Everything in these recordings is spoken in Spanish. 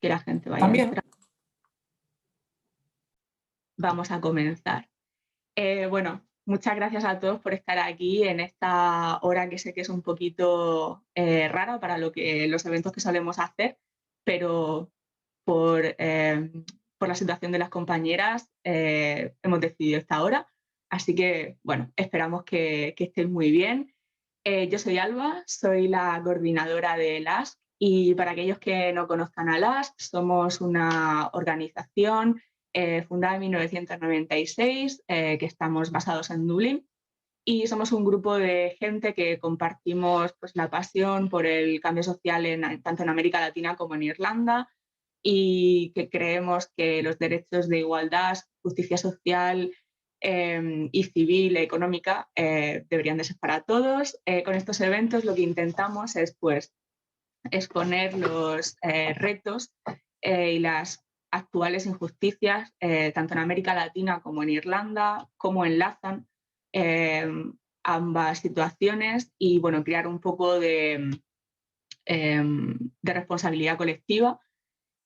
que la gente vaya También. entrando. Vamos a comenzar. Bueno, muchas gracias a todos por estar aquí en esta hora que sé que es un poquito rara para los eventos que solemos hacer, pero por la situación de las compañeras hemos decidido esta hora. Así que, bueno, esperamos que estéis muy bien. Yo soy Alba, soy la coordinadora de LASK y para aquellos que no conozcan a LASK, somos una organización fundada en 1996, que estamos basados en Dublín, y somos un grupo de gente que compartimos pues, la pasión por el cambio social tanto en América Latina como en Irlanda, y que creemos que los derechos de igualdad, justicia social y civil e económica deberían de ser para todos. Con estos eventos lo que intentamos es pues, exponer los retos y las actuales injusticias, tanto en América Latina como en Irlanda, cómo enlazan ambas situaciones y bueno, crear un poco de responsabilidad colectiva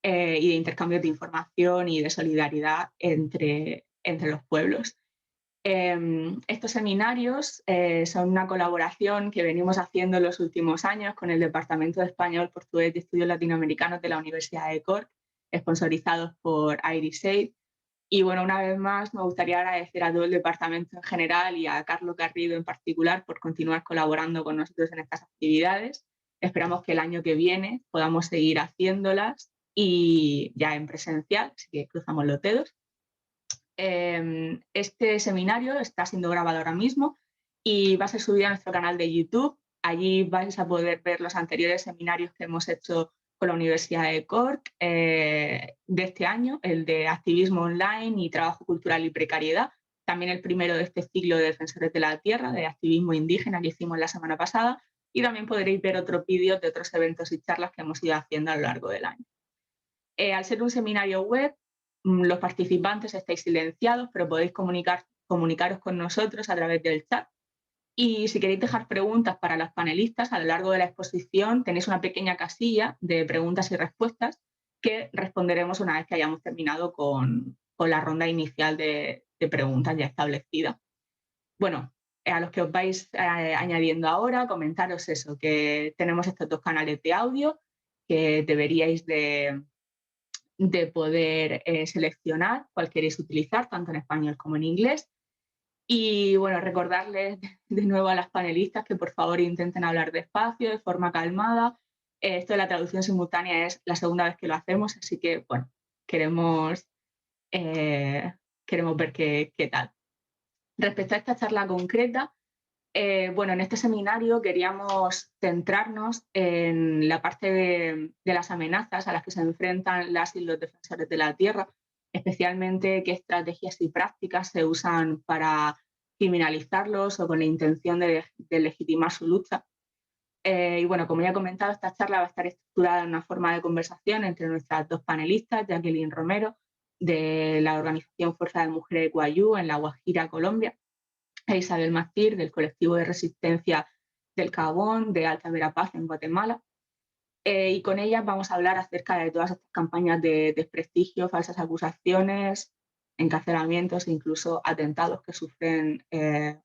y de intercambio de información y de solidaridad entre los pueblos. Estos seminarios son una colaboración que venimos haciendo en los últimos años con el Departamento de Español, Portugués y Estudios Latinoamericanos de la Universidad de Cork, sponsorizados por IRISAID. Y bueno, una vez más me gustaría agradecer a todo el departamento en general y a Carlos Garrido en particular por continuar colaborando con nosotros en estas actividades. Esperamos que el año que viene podamos seguir haciéndolas y ya en presencial, así que cruzamos los dedos. Este seminario está siendo grabado ahora mismo y va a ser subido a nuestro canal de YouTube. Allí vais a poder ver los anteriores seminarios que hemos hecho con la Universidad de Cork de este año, el de activismo online y trabajo cultural y precariedad. También el primero de este ciclo de Defensores de la Tierra, de activismo indígena que hicimos la semana pasada. Y también podréis ver otros vídeos de otros eventos y charlas que hemos ido haciendo a lo largo del año. Al ser un seminario web, los participantes estáis silenciados, pero podéis comunicaros con nosotros a través del chat. Y si queréis dejar preguntas para las panelistas, a lo largo de la exposición tenéis una pequeña casilla de preguntas y respuestas que responderemos una vez que hayamos terminado con la ronda inicial de preguntas ya establecida. Bueno, a los que os vais añadiendo ahora, comentaros eso, que tenemos estos dos canales de audio que deberíais de poder seleccionar cuál queréis utilizar, tanto en español como en inglés. Y bueno, recordarles de nuevo a las panelistas que por favor intenten hablar despacio, de forma calmada. Esto de la traducción simultánea es la segunda vez que lo hacemos, así que bueno, queremos ver qué tal. Respecto a esta charla concreta, bueno, en este seminario queríamos centrarnos en la parte de las amenazas a las que se enfrentan las y los defensores de la tierra, especialmente qué estrategias y prácticas se usan para criminalizarlos o con la intención de legitimar su lucha. Y bueno, como ya he comentado, esta charla va a estar estructurada en una forma de conversación entre nuestras dos panelistas, Jacqueline Romero, de la organización Fuerza de Mujeres de Guayú, en La Guajira, Colombia, e Isabel Macir, del colectivo de resistencia del Carbón de Alta Verapaz en Guatemala. Y con ellas vamos a hablar acerca de todas estas campañas de desprestigio, falsas acusaciones, encarcelamientos e incluso atentados que sufren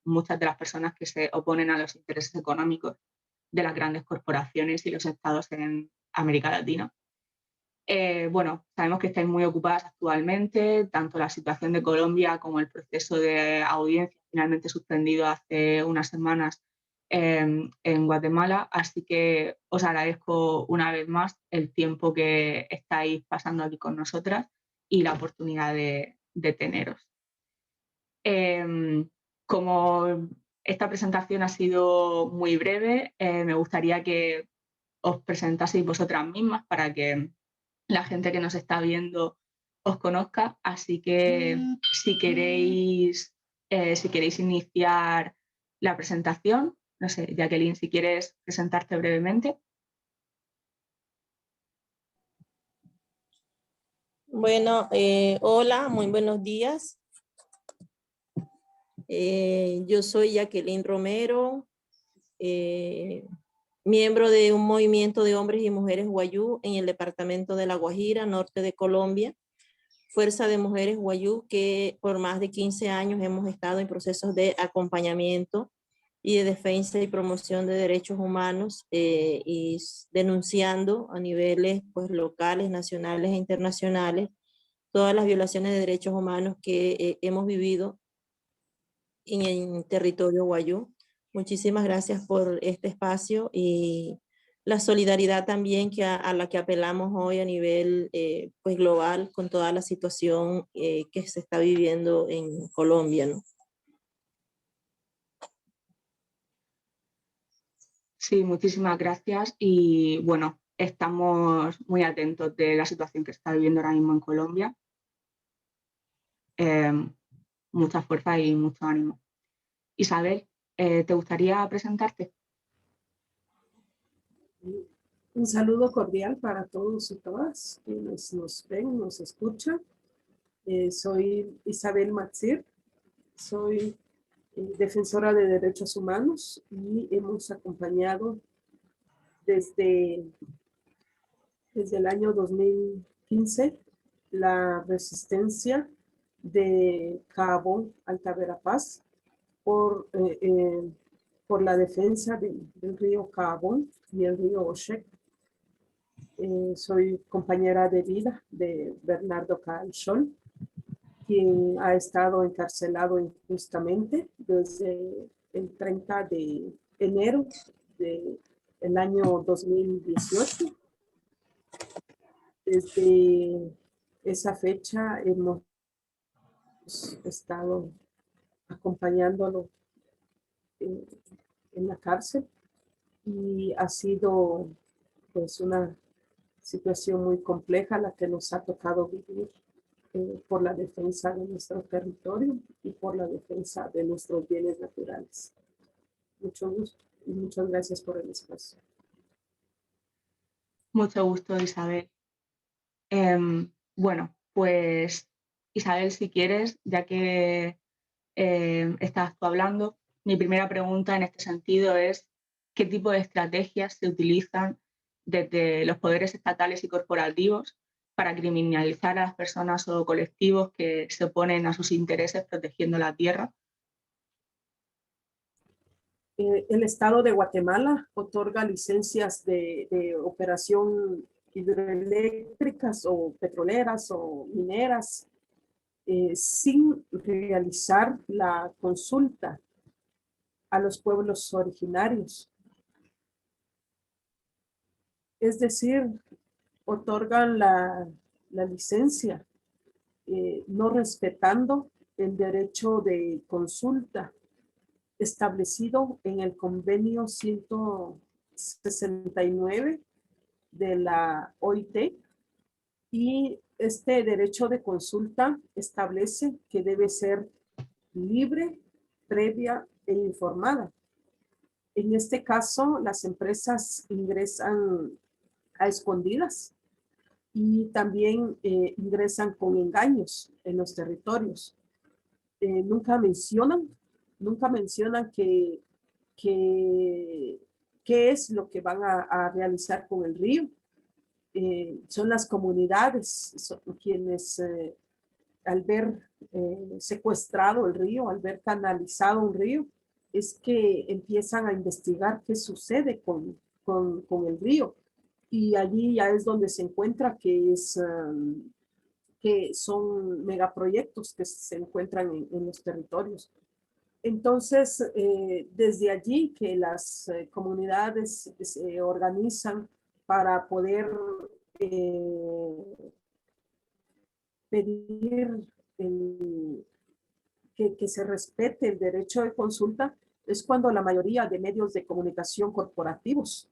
muchas de las personas que se oponen a los intereses económicos de las grandes corporaciones y los estados en América Latina. Bueno, sabemos que estáis muy ocupadas actualmente, tanto la situación de Colombia como el proceso de audiencia finalmente suspendido hace unas semanas en Guatemala, así que os agradezco una vez más el tiempo que estáis pasando aquí con nosotras y la oportunidad de teneros. Como esta presentación ha sido muy breve, me gustaría que os presentaseis vosotras mismas para que la gente que nos está viendo os conozca, así que si queréis iniciar la presentación, no sé, Jacqueline, si quieres presentarte brevemente. Bueno, hola, muy buenos días. Yo soy Jacqueline Romero, miembro de un movimiento de hombres y mujeres guayú en el departamento de La Guajira, norte de Colombia. Fuerza de Mujeres Guayú, que por más de 15 años hemos estado en procesos de acompañamiento y de defensa y promoción de derechos humanos y denunciando a niveles pues, locales, nacionales e internacionales todas las violaciones de derechos humanos que hemos vivido en el territorio guayú. Muchísimas gracias por este espacio y la solidaridad también a la que apelamos hoy a nivel pues global con toda la situación que se está viviendo en Colombia, ¿no? Sí, muchísimas gracias y bueno, estamos muy atentos de la situación que está viviendo ahora mismo en Colombia. Mucha fuerza y mucho ánimo. Isabel, ¿te gustaría presentarte? Un saludo cordial para todos y todas quienes nos ven, nos escuchan. Soy Isabel Matzir, soy defensora de derechos humanos y hemos acompañado desde el año 2015 la resistencia de Cabo Alta Verapaz por la defensa del río Cabo y el río Oshek. Soy compañera de vida de Bernardo Caal-Scholl, quien ha estado encarcelado injustamente desde el 30 de enero del año 2018. Desde esa fecha hemos estado acompañándolo en la cárcel y ha sido pues una situación muy compleja la que nos ha tocado vivir por la defensa de nuestro territorio y por la defensa de nuestros bienes naturales. Mucho gusto y muchas gracias por el espacio. Mucho gusto, Isabel. Bueno, pues Isabel, si quieres, ya que estás tú hablando, mi primera pregunta en este sentido es ¿qué tipo de estrategias se utilizan desde los poderes estatales y corporativos para criminalizar a las personas o colectivos que se oponen a sus intereses protegiendo la tierra? El Estado de Guatemala otorga licencias de operación hidroeléctricas o petroleras o mineras sin realizar la consulta a los pueblos originarios. Es decir, otorgan la licencia no respetando el derecho de consulta establecido en el convenio 169 de la OIT, y este derecho de consulta establece que debe ser libre, previa e informada. En este caso, las empresas ingresan a escondidas y también ingresan con engaños en los territorios. Nunca mencionan qué es lo que van a realizar con el río. Son las comunidades quienes al ver secuestrado el río, al ver canalizado un río, es que empiezan a investigar qué sucede con el río. Y allí ya es donde se encuentra que son megaproyectos que se encuentran en los territorios. Entonces, desde allí que las comunidades se organizan para poder pedir que se respete el derecho de consulta, es cuando la mayoría de medios de comunicación corporativos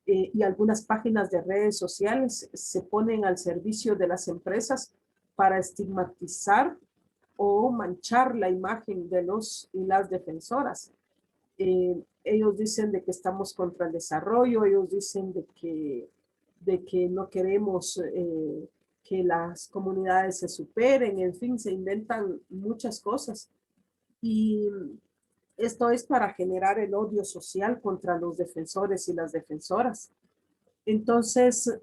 y algunas páginas de redes sociales se ponen al servicio de las empresas para estigmatizar o manchar la imagen de los y las defensoras. Ellos dicen de que estamos contra el desarrollo, ellos dicen de que no queremos que las comunidades se superen, en fin, se inventan muchas cosas. Y Esto es para generar el odio social contra los defensores y las defensoras. Entonces,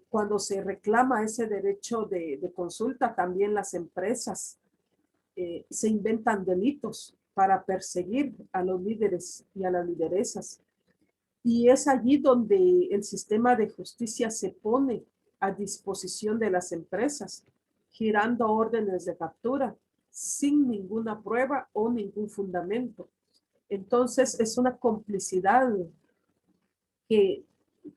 cuando se reclama ese derecho de consulta, también las empresas se inventan delitos para perseguir a los líderes y a las lideresas. Y es allí donde el sistema de justicia se pone a disposición de las empresas, girando órdenes de captura sin ninguna prueba o ningún fundamento. Entonces, es una complicidad que,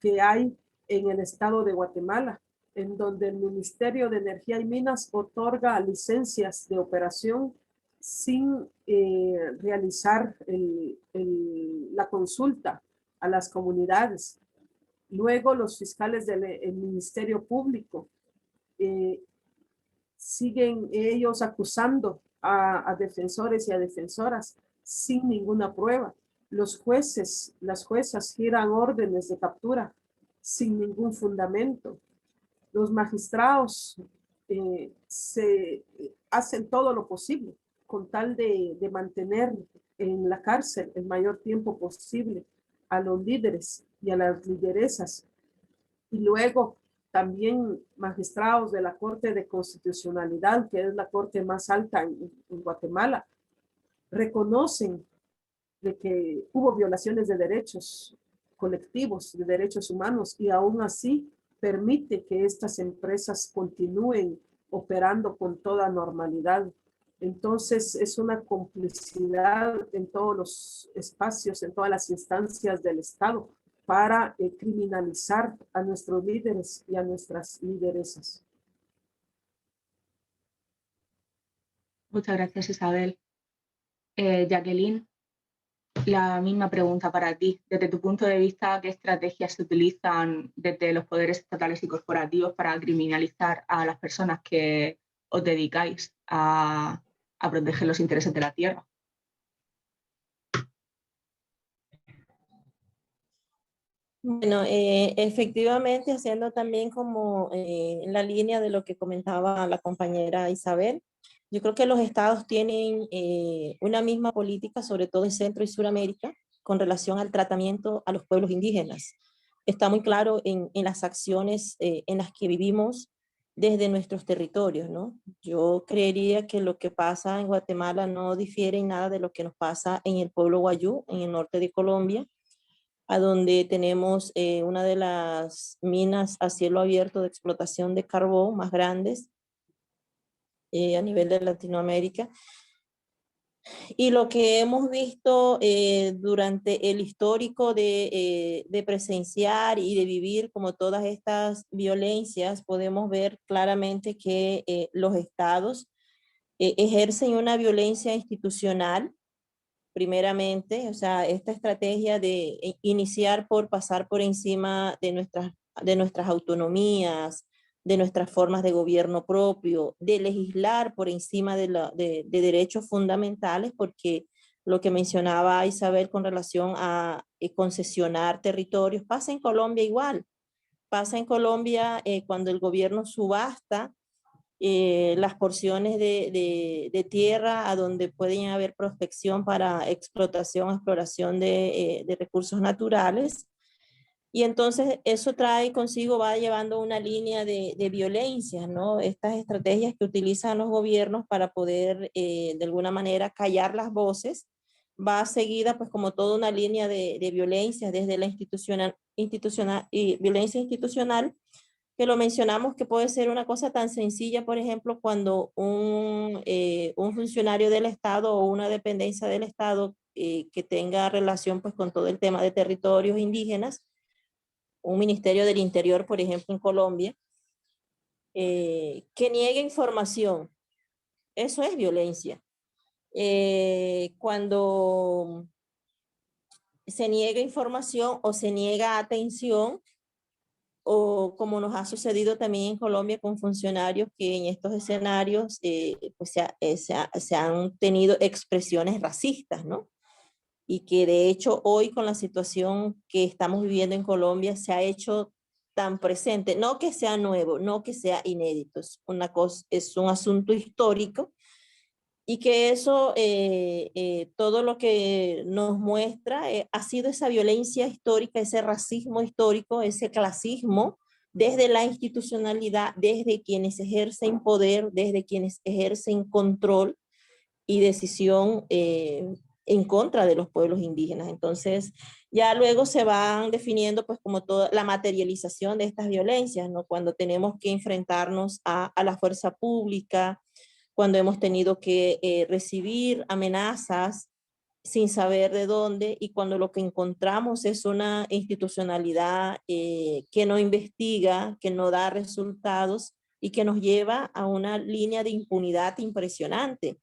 que hay en el estado de Guatemala, en donde el Ministerio de Energía y Minas otorga licencias de operación sin realizar la consulta a las comunidades. Luego los fiscales del Ministerio Público siguen ellos acusando a defensores y a defensoras sin ninguna prueba. Los jueces, las juezas giran órdenes de captura sin ningún fundamento. Los magistrados se hacen todo lo posible con tal de mantener en la cárcel el mayor tiempo posible a los líderes y a las lideresas. Y luego también magistrados de la Corte de Constitucionalidad, que es la corte más alta en Guatemala, reconocen de que hubo violaciones de derechos colectivos, de derechos humanos, y aún así permite que estas empresas continúen operando con toda normalidad. Entonces es una complicidad en todos los espacios, en todas las instancias del Estado para criminalizar a nuestros líderes y a nuestras lideresas. Muchas gracias, Isabel. Jacqueline, la misma pregunta para ti. Desde tu punto de vista, ¿qué estrategias se utilizan desde los poderes estatales y corporativos para criminalizar a las personas que os dedicáis a proteger los intereses de la tierra? Bueno, efectivamente, haciendo también como en la línea de lo que comentaba la compañera Isabel, yo creo que los estados tienen una misma política, sobre todo en Centro y Suramérica, con relación al tratamiento a los pueblos indígenas. Está muy claro en las acciones en las que vivimos desde nuestros territorios, ¿no? Yo creería que lo que pasa en Guatemala no difiere en nada de lo que nos pasa en el pueblo Wayuu, en el norte de Colombia, a donde tenemos una de las minas a cielo abierto de explotación de carbón más grandes a nivel de Latinoamérica. Y lo que hemos visto durante el histórico de presenciar y de vivir como todas estas violencias, podemos ver claramente que los estados ejercen una violencia institucional primeramente, o sea, esta estrategia de iniciar por pasar por encima de nuestras autonomías, de nuestras formas de gobierno propio, de legislar por encima de derechos fundamentales, porque lo que mencionaba Isabel con relación a concesionar territorios, pasa en Colombia igual. Pasa en Colombia cuando el gobierno subasta las porciones de tierra a donde pueden haber prospección para explotación, exploración de recursos naturales. Y entonces eso trae consigo, va llevando una línea de violencia, ¿no? Estas estrategias que utilizan los gobiernos para poder de alguna manera callar las voces, va seguida pues como toda una línea de violencia desde la institucional y violencia institucional, que lo mencionamos, que puede ser una cosa tan sencilla, por ejemplo, cuando un funcionario del Estado o una dependencia del Estado que tenga relación pues con todo el tema de territorios indígenas, un Ministerio del Interior, por ejemplo, en Colombia, que niegue información. Eso es violencia. Cuando se niega información o se niega atención, o como nos ha sucedido también en Colombia con funcionarios que en estos escenarios pues se han tenido expresiones racistas, ¿no? Y que de hecho hoy con la situación que estamos viviendo en Colombia se ha hecho tan presente, no que sea nuevo, no que sea inédito, es una cosa, es un asunto histórico y que eso, todo lo que nos muestra ha sido esa violencia histórica, ese racismo histórico, ese clasismo, desde la institucionalidad, desde quienes ejercen poder, desde quienes ejercen control y decisión en contra de los pueblos indígenas. Entonces, ya luego se van definiendo pues como toda la materialización de estas violencias, ¿no? Cuando tenemos que enfrentarnos a la fuerza pública, cuando hemos tenido que recibir amenazas sin saber de dónde, y cuando lo que encontramos es una institucionalidad que no investiga, que no da resultados y que nos lleva a una línea de impunidad impresionante.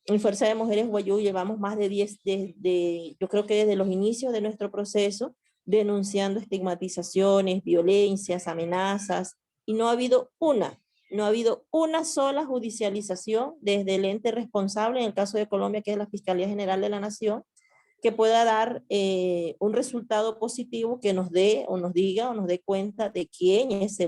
En Fuerza de Mujeres Wayuu llevamos más de 10, yo creo que desde los inicios de nuestro proceso, denunciando estigmatizaciones, violencias, amenazas, y no ha habido una sola judicialización desde el ente responsable, en el caso de Colombia, que es la Fiscalía General de la Nación, que pueda dar un resultado positivo que nos dé o nos diga o nos dé cuenta de quién es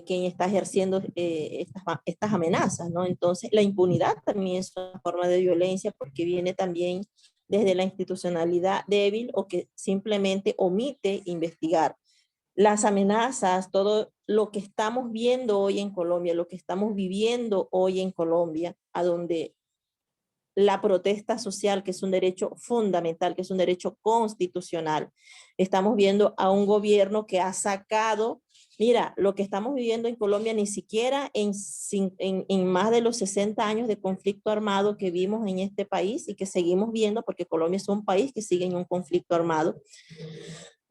quien está ejerciendo estas amenazas, ¿no? Entonces, la impunidad también es una forma de violencia porque viene también desde la institucionalidad débil o que simplemente omite investigar. Las amenazas, todo lo que estamos viendo hoy en Colombia, lo que estamos viviendo hoy en Colombia, a donde la protesta social, que es un derecho fundamental, que es un derecho constitucional, estamos viendo a un gobierno que ha sacado, mira, lo que estamos viviendo en Colombia ni siquiera en más de los 60 años de conflicto armado que vimos en este país y que seguimos viendo, porque Colombia es un país que sigue en un conflicto armado.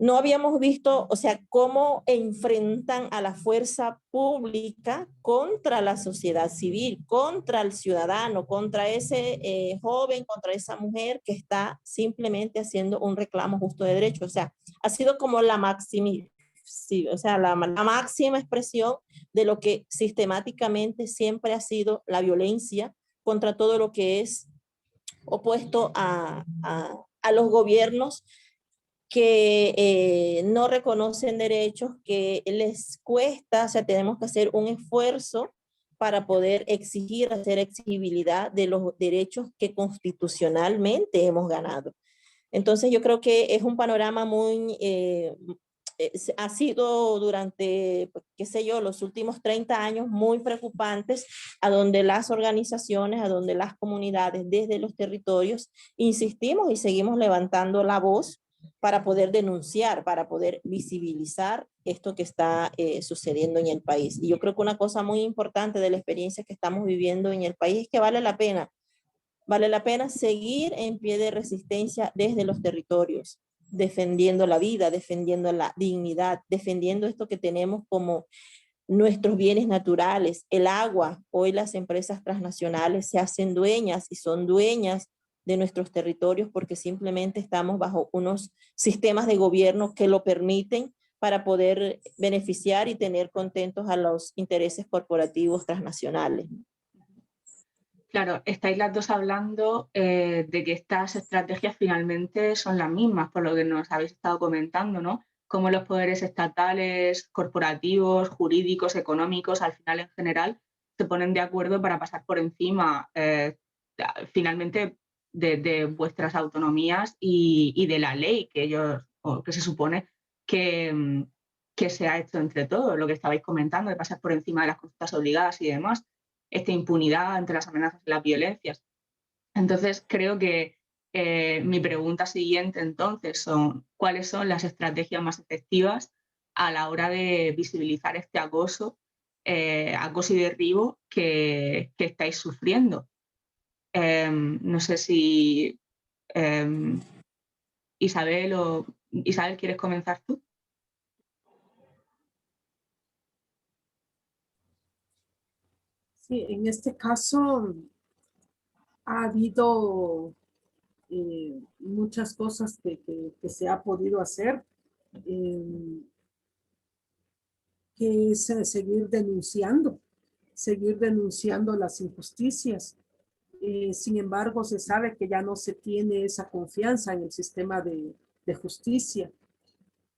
No habíamos visto, o sea, cómo enfrentan a la fuerza pública contra la sociedad civil, contra el ciudadano, contra ese joven, contra esa mujer que está simplemente haciendo un reclamo justo de derecho. O sea, ha sido como la máxima expresión de lo que sistemáticamente siempre ha sido la violencia contra todo lo que es opuesto a los gobiernos que no reconocen derechos, que les cuesta, o sea, tenemos que hacer un esfuerzo para poder exigir, hacer exigibilidad de los derechos que constitucionalmente hemos ganado. Entonces yo creo que es un panorama muy, ha sido durante, qué sé yo, los últimos 30 años muy preocupantes, a donde las organizaciones, a donde las comunidades desde los territorios insistimos y seguimos levantando la voz para poder denunciar, para poder visibilizar esto que está sucediendo en el país. Y yo creo que una cosa muy importante de la experiencia que estamos viviendo en el país es que vale la pena seguir en pie de resistencia desde los territorios, defendiendo la vida, defendiendo la dignidad, defendiendo esto que tenemos como nuestros bienes naturales, el agua. Hoy las empresas transnacionales se hacen dueñas y son dueñas de nuestros territorios porque simplemente estamos bajo unos sistemas de gobierno que lo permiten para poder beneficiar y tener contentos a los intereses corporativos transnacionales. Claro, estáis las dos hablando de que estas estrategias finalmente son las mismas, por lo que nos habéis estado comentando, ¿no? Cómo los poderes estatales, corporativos, jurídicos, económicos, al final en general, se ponen de acuerdo para pasar por encima finalmente de vuestras autonomías y de la ley que ellos, o que se supone que se ha hecho entre todos, lo que estabais comentando, de pasar por encima de las consultas obligadas y demás, esta impunidad ante las amenazas y las violencias. Entonces, creo que mi pregunta siguiente entonces son ¿cuáles son las estrategias más efectivas a la hora de visibilizar este acoso y derribo que estáis sufriendo? No sé si Isabel, ¿quieres comenzar tú? Sí, en este caso ha habido muchas cosas que se ha podido hacer, que es seguir denunciando las injusticias. Sin embargo, se sabe que ya no se tiene esa confianza en el sistema de justicia.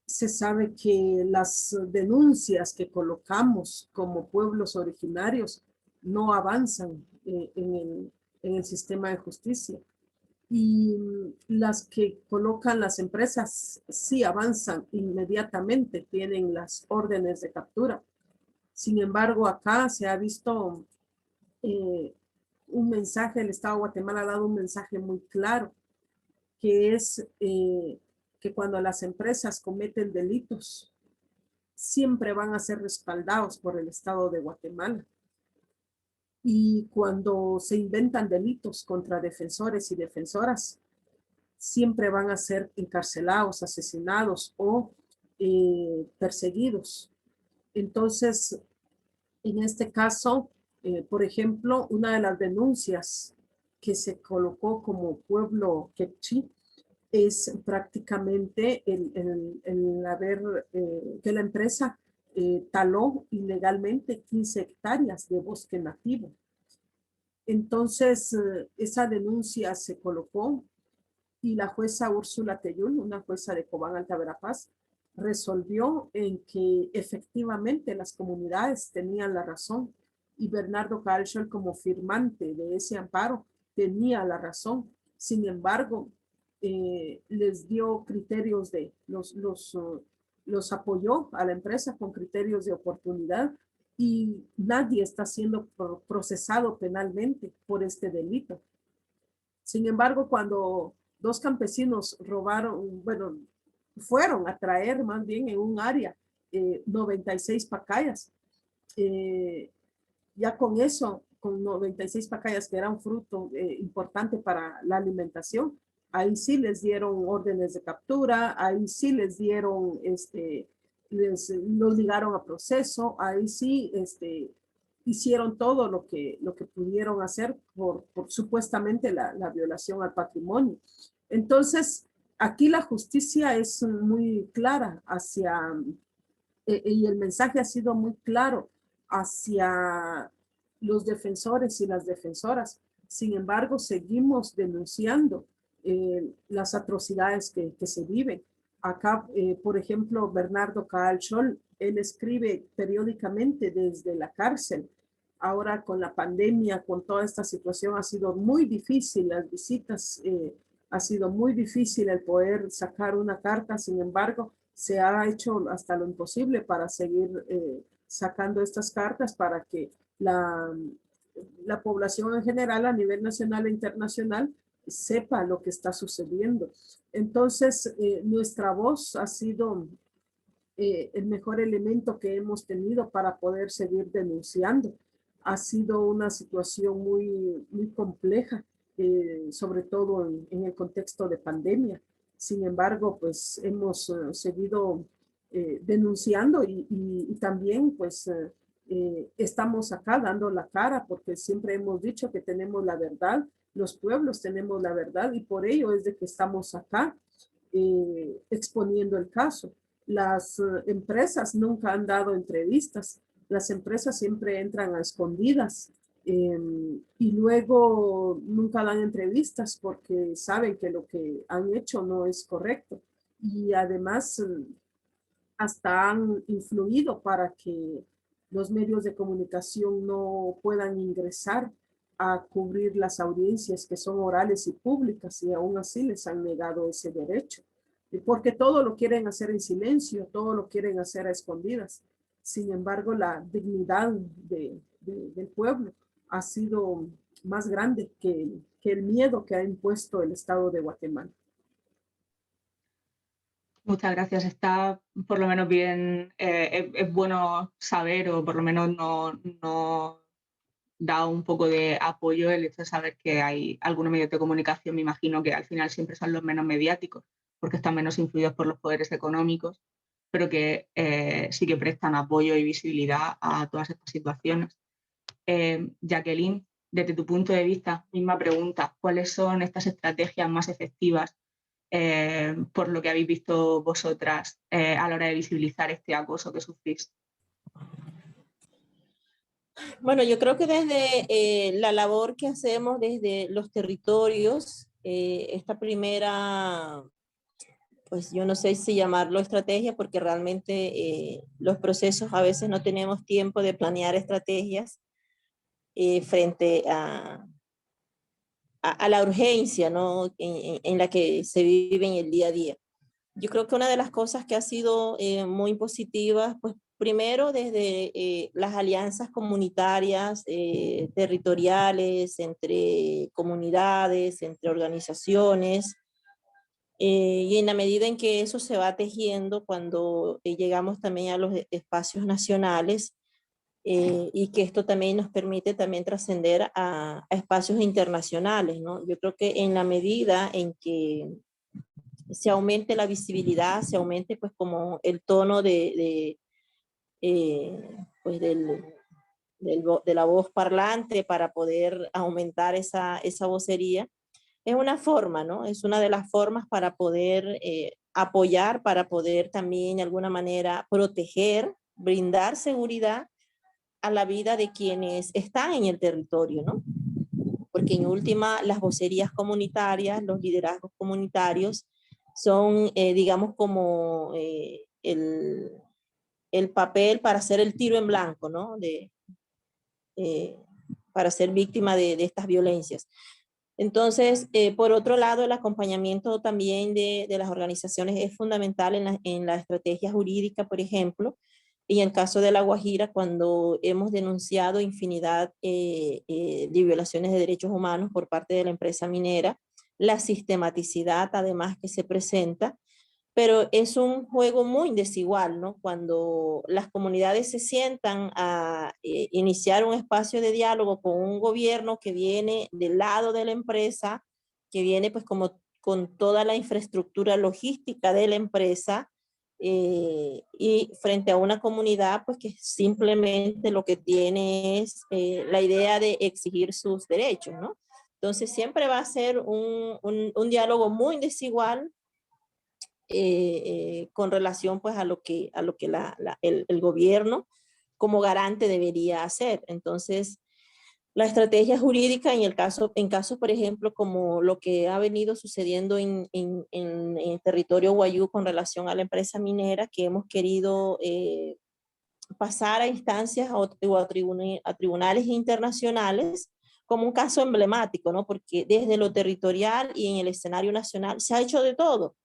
Se sabe que las denuncias que colocamos como pueblos originarios no avanzan en el sistema de justicia. Y las que colocan las empresas sí avanzan inmediatamente, tienen las órdenes de captura. Sin embargo, acá se ha visto un mensaje, el Estado de Guatemala ha dado un mensaje muy claro, que es que cuando las empresas cometen delitos, siempre van a ser respaldados por el Estado de Guatemala. Y cuando se inventan delitos contra defensores y defensoras, siempre van a ser encarcelados, asesinados o perseguidos. Entonces, en este caso, por ejemplo, una de las denuncias que se colocó como pueblo quechí es prácticamente el haber, que la empresa taló ilegalmente 15 hectáreas de bosque nativo. Entonces, esa denuncia se colocó y la jueza Úrsula Teyul, una jueza de Cobán Alta Verapaz, resolvió en que efectivamente las comunidades tenían la razón y Bernardo Calchol, como firmante de ese amparo, tenía la razón. Sin embargo, les dio criterios de, los apoyó a la empresa con criterios de oportunidad y nadie está siendo procesado penalmente por este delito. Sin embargo, cuando dos campesinos robaron, bueno, fueron a traer más bien en un área 96 pacayas, ya con eso, con 96 pacayas que eran fruto importante para la alimentación, ahí sí les dieron órdenes de captura, ahí sí les dieron, los ligaron a proceso, ahí sí hicieron todo lo que pudieron hacer por supuestamente la violación al patrimonio. Entonces, aquí la justicia es muy clara hacia, y el mensaje ha sido muy claro hacia los defensores y las defensoras. Sin embargo, seguimos denunciando las atrocidades que se viven. Acá, por ejemplo, Bernardo Calchol, él escribe periódicamente desde la cárcel. Ahora con la pandemia, con toda esta situación, ha sido muy difícil las visitas, ha sido muy difícil el poder sacar una carta. Sin embargo, se ha hecho hasta lo imposible para seguir sacando estas cartas para que la población en general a nivel nacional e internacional sepa lo que está sucediendo. Entonces, nuestra voz ha sido el mejor elemento que hemos tenido para poder seguir denunciando. Ha sido una situación muy, muy compleja, sobre todo en el contexto de pandemia. Sin embargo, pues hemos seguido denunciando y también pues estamos acá dando la cara porque siempre hemos dicho que tenemos la verdad, los pueblos tenemos la verdad y por ello es de que estamos acá exponiendo el caso. Las empresas nunca han dado entrevistas, las empresas siempre entran a escondidas y luego nunca dan entrevistas porque saben que lo que han hecho no es correcto y además hasta han influido para que los medios de comunicación no puedan ingresar a cubrir las audiencias que son orales y públicas y aún así les han negado ese derecho. Porque todo lo quieren hacer en silencio, todo lo quieren hacer a escondidas. Sin embargo, la dignidad del pueblo ha sido más grande que el miedo que ha impuesto el Estado de Guatemala. Muchas gracias. Está por lo menos bien, es bueno saber o por lo menos no da un poco de apoyo el hecho de saber que hay algunos medios de comunicación, me imagino que al final siempre son los menos mediáticos porque están menos influidos por los poderes económicos, pero que sí que prestan apoyo y visibilidad a todas estas situaciones. Jacqueline, desde tu punto de vista, misma pregunta, ¿cuáles son estas estrategias más efectivas por lo que habéis visto vosotras a la hora de visibilizar este acoso que sufrís? Bueno, yo creo que desde la labor que hacemos desde los territorios, esta primera, pues yo no sé si llamarlo estrategia, porque realmente los procesos a veces no tenemos tiempo de planear estrategias, frente a la urgencia, ¿no? En la que se vive en el día a día. Yo creo que una de las cosas que ha sido muy positivas, pues primero desde las alianzas comunitarias, territoriales, entre comunidades, entre organizaciones, y en la medida en que eso se va tejiendo cuando llegamos también a los espacios nacionales, y que esto también nos permite también trascender a espacios internacionales, ¿no? Yo creo que en la medida en que se aumente la visibilidad, se aumente pues como el tono pues de la voz parlante para poder aumentar esa vocería, es una forma, ¿no? Es una de las formas para poder apoyar, para poder también de alguna manera proteger, brindar seguridad a la vida de quienes están en el territorio, ¿no? Porque en última las vocerías comunitarias, los liderazgos comunitarios son, digamos, como el papel para hacer el tiro en blanco, ¿no? Para ser víctima de estas violencias. Entonces, por otro lado, el acompañamiento también de las organizaciones es fundamental en la estrategia jurídica, por ejemplo, y en el caso de La Guajira, cuando hemos denunciado infinidad de violaciones de derechos humanos por parte de la empresa minera, la sistematicidad además que se presenta, pero es un juego muy desigual, ¿no? Cuando las comunidades se sientan a iniciar un espacio de diálogo con un gobierno que viene del lado de la empresa, que viene pues como con toda la infraestructura logística de la empresa, y frente a una comunidad pues que simplemente lo que tiene es la idea de exigir sus derechos, ¿no? Entonces siempre va a ser un diálogo muy desigual, con relación pues a lo que el gobierno como garante debería hacer. Entonces, la estrategia jurídica en casos, por ejemplo, como lo que ha venido sucediendo en el territorio Wayuu con relación a la empresa minera, que hemos querido pasar a instancias o a tribunales internacionales como un caso emblemático, ¿no? Porque desde lo territorial y en el escenario nacional se ha hecho de todo.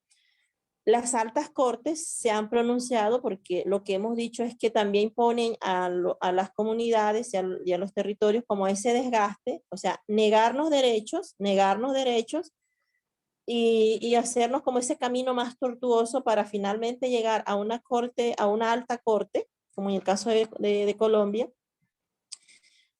Las altas cortes se han pronunciado porque lo que hemos dicho es que también ponen a las comunidades y a los territorios como ese desgaste, o sea, negarnos derechos y hacernos como ese camino más tortuoso para finalmente llegar a una corte, a una alta corte, como en el caso de Colombia.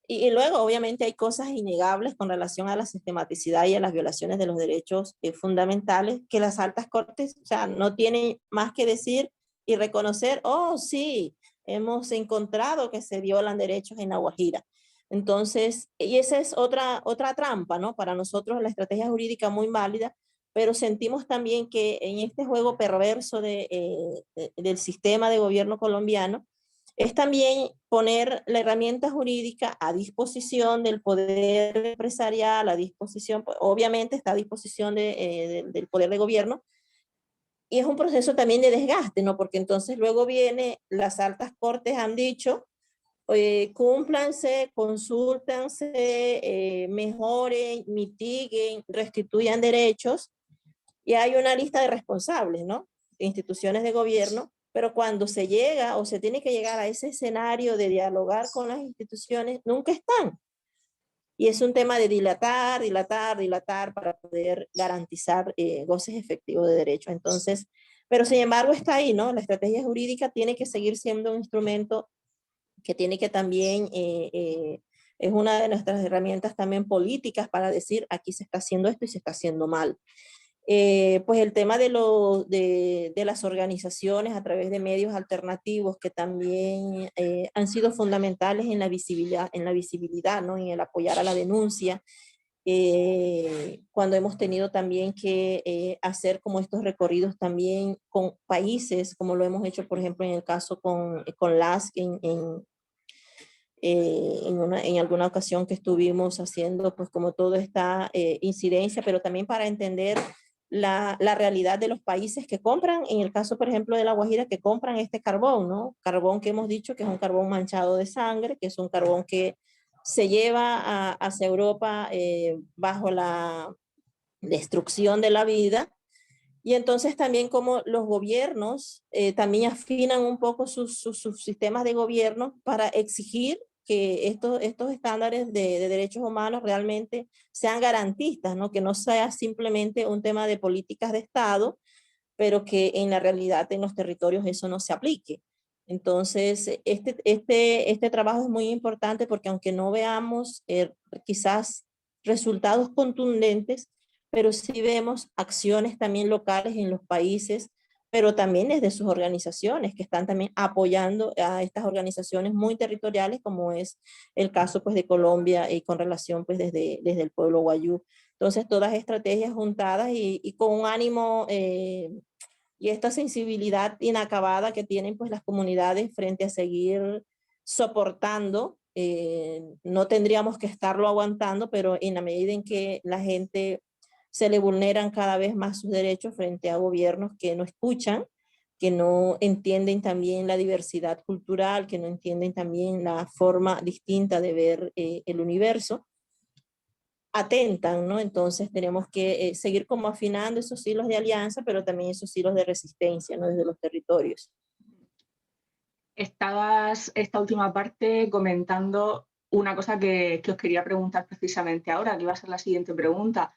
Y luego, obviamente, hay cosas innegables con relación a la sistematicidad y a las violaciones de los derechos fundamentales que las altas cortes, o sea, no tienen más que decir y reconocer, oh, sí, hemos encontrado que se violan derechos en La Guajira. Entonces, y esa es otra trampa, ¿no? Para nosotros la estrategia jurídica muy válida, pero sentimos también que en este juego perverso del sistema de gobierno colombiano, es también poner la herramienta jurídica a disposición del poder empresarial, a disposición, obviamente está a disposición del poder de gobierno, y es un proceso también de desgaste, ¿no? Porque entonces luego viene, las altas cortes han dicho, cúmplanse, consúltense, mejoren, mitiguen, restituyan derechos, y hay una lista de responsables, ¿no? Instituciones de gobierno, pero cuando se llega o se tiene que llegar a ese escenario de dialogar con las instituciones, nunca están. Y es un tema de dilatar para poder garantizar goces efectivos de derechos. Entonces, pero sin embargo está ahí, ¿no? La estrategia jurídica tiene que seguir siendo un instrumento que tiene que también, es una de nuestras herramientas también políticas para decir aquí se está haciendo esto y se está haciendo mal. Pues el tema de las organizaciones a través de medios alternativos que también han sido fundamentales en la visibilidad, ¿no? En el apoyar a la denuncia, cuando hemos tenido también que hacer como estos recorridos también con países, como lo hemos hecho, por ejemplo, en el caso con LASC en alguna ocasión que estuvimos haciendo pues como toda esta incidencia, pero también para entender la realidad de los países que compran, en el caso por ejemplo de La Guajira, que compran este carbón, ¿no? Carbón que hemos dicho que es un carbón manchado de sangre, que es un carbón que se lleva hacia Europa bajo la destrucción de la vida. Y entonces también como los gobiernos también afinan un poco sus sistemas de gobierno para exigir que estos estándares de derechos humanos realmente sean garantistas, ¿no? Que no sea simplemente un tema de políticas de Estado, pero que en la realidad en los territorios eso no se aplique. Entonces, este trabajo es muy importante porque aunque no veamos quizás resultados contundentes, pero sí vemos acciones también locales en los países, pero también desde sus organizaciones que están también apoyando a estas organizaciones muy territoriales, como es el caso pues de Colombia y con relación pues desde el pueblo Wayuu. Entonces, todas estrategias juntadas y con un ánimo y esta sensibilidad inacabada que tienen pues las comunidades frente a seguir soportando, no tendríamos que estarlo aguantando, pero en la medida en que la gente se le vulneran cada vez más sus derechos frente a gobiernos que no escuchan, que no entienden también la diversidad cultural, que no entienden también la forma distinta de ver el universo, atentan, ¿no? Entonces tenemos que seguir como afinando esos hilos de alianza, pero también esos hilos de resistencia, ¿no? Desde los territorios. Estabas esta última parte comentando una cosa que os quería preguntar precisamente ahora, que iba a ser la siguiente pregunta,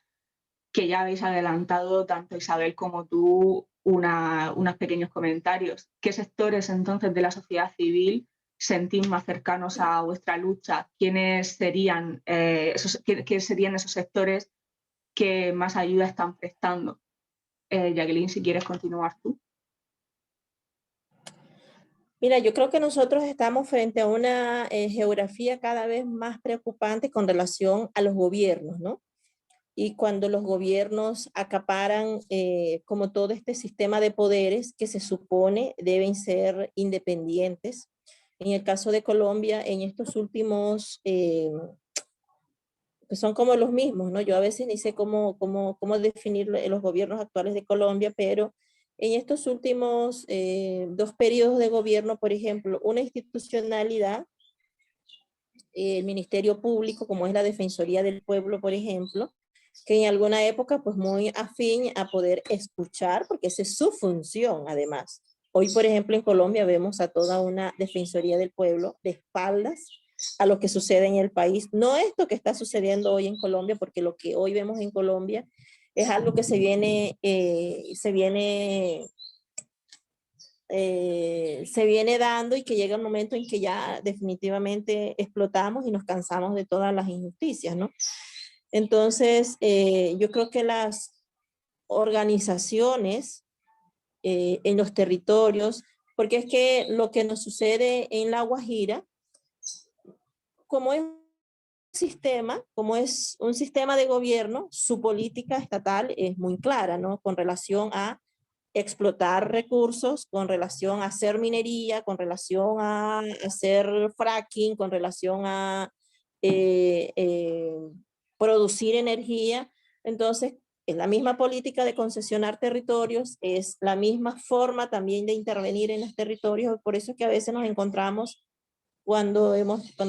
que ya habéis adelantado tanto Isabel como tú unos pequeños comentarios. ¿Qué sectores entonces de la sociedad civil sentís más cercanos a vuestra lucha? ¿Quiénes serían, ¿qué serían esos sectores que más ayuda están prestando? Jacqueline, si quieres continuar tú. Mira, yo creo que nosotros estamos frente a una geografía cada vez más preocupante con relación a los gobiernos, ¿no? Y cuando los gobiernos acaparan como todo este sistema de poderes que se supone deben ser independientes. En el caso de Colombia, en estos últimos, pues son como los mismos, ¿no? Yo a veces ni sé cómo definir los gobiernos actuales de Colombia, pero en estos últimos 2 periodos de gobierno, por ejemplo, una institucionalidad, el Ministerio Público, como es la Defensoría del Pueblo, por ejemplo, que en alguna época pues muy afín a poder escuchar, porque esa es su función además. Hoy, por ejemplo, en Colombia vemos a toda una Defensoría del Pueblo de espaldas a lo que sucede en el país. No esto que está sucediendo hoy en Colombia, porque lo que hoy vemos en Colombia es algo que se viene dando y que llega un momento en que ya definitivamente explotamos y nos cansamos de todas las injusticias, ¿no? Entonces, yo creo que las organizaciones en los territorios, porque es que lo que nos sucede en La Guajira, como es un sistema de gobierno, su política estatal es muy clara, ¿no? Con relación a explotar recursos, con relación a hacer minería, con relación a hacer fracking, con relación a eh, eh, producir energía. Entonces, es la misma política de concesionar territorios, es la misma forma también de intervenir en los territorios, por eso es que a veces nos encontramos cuando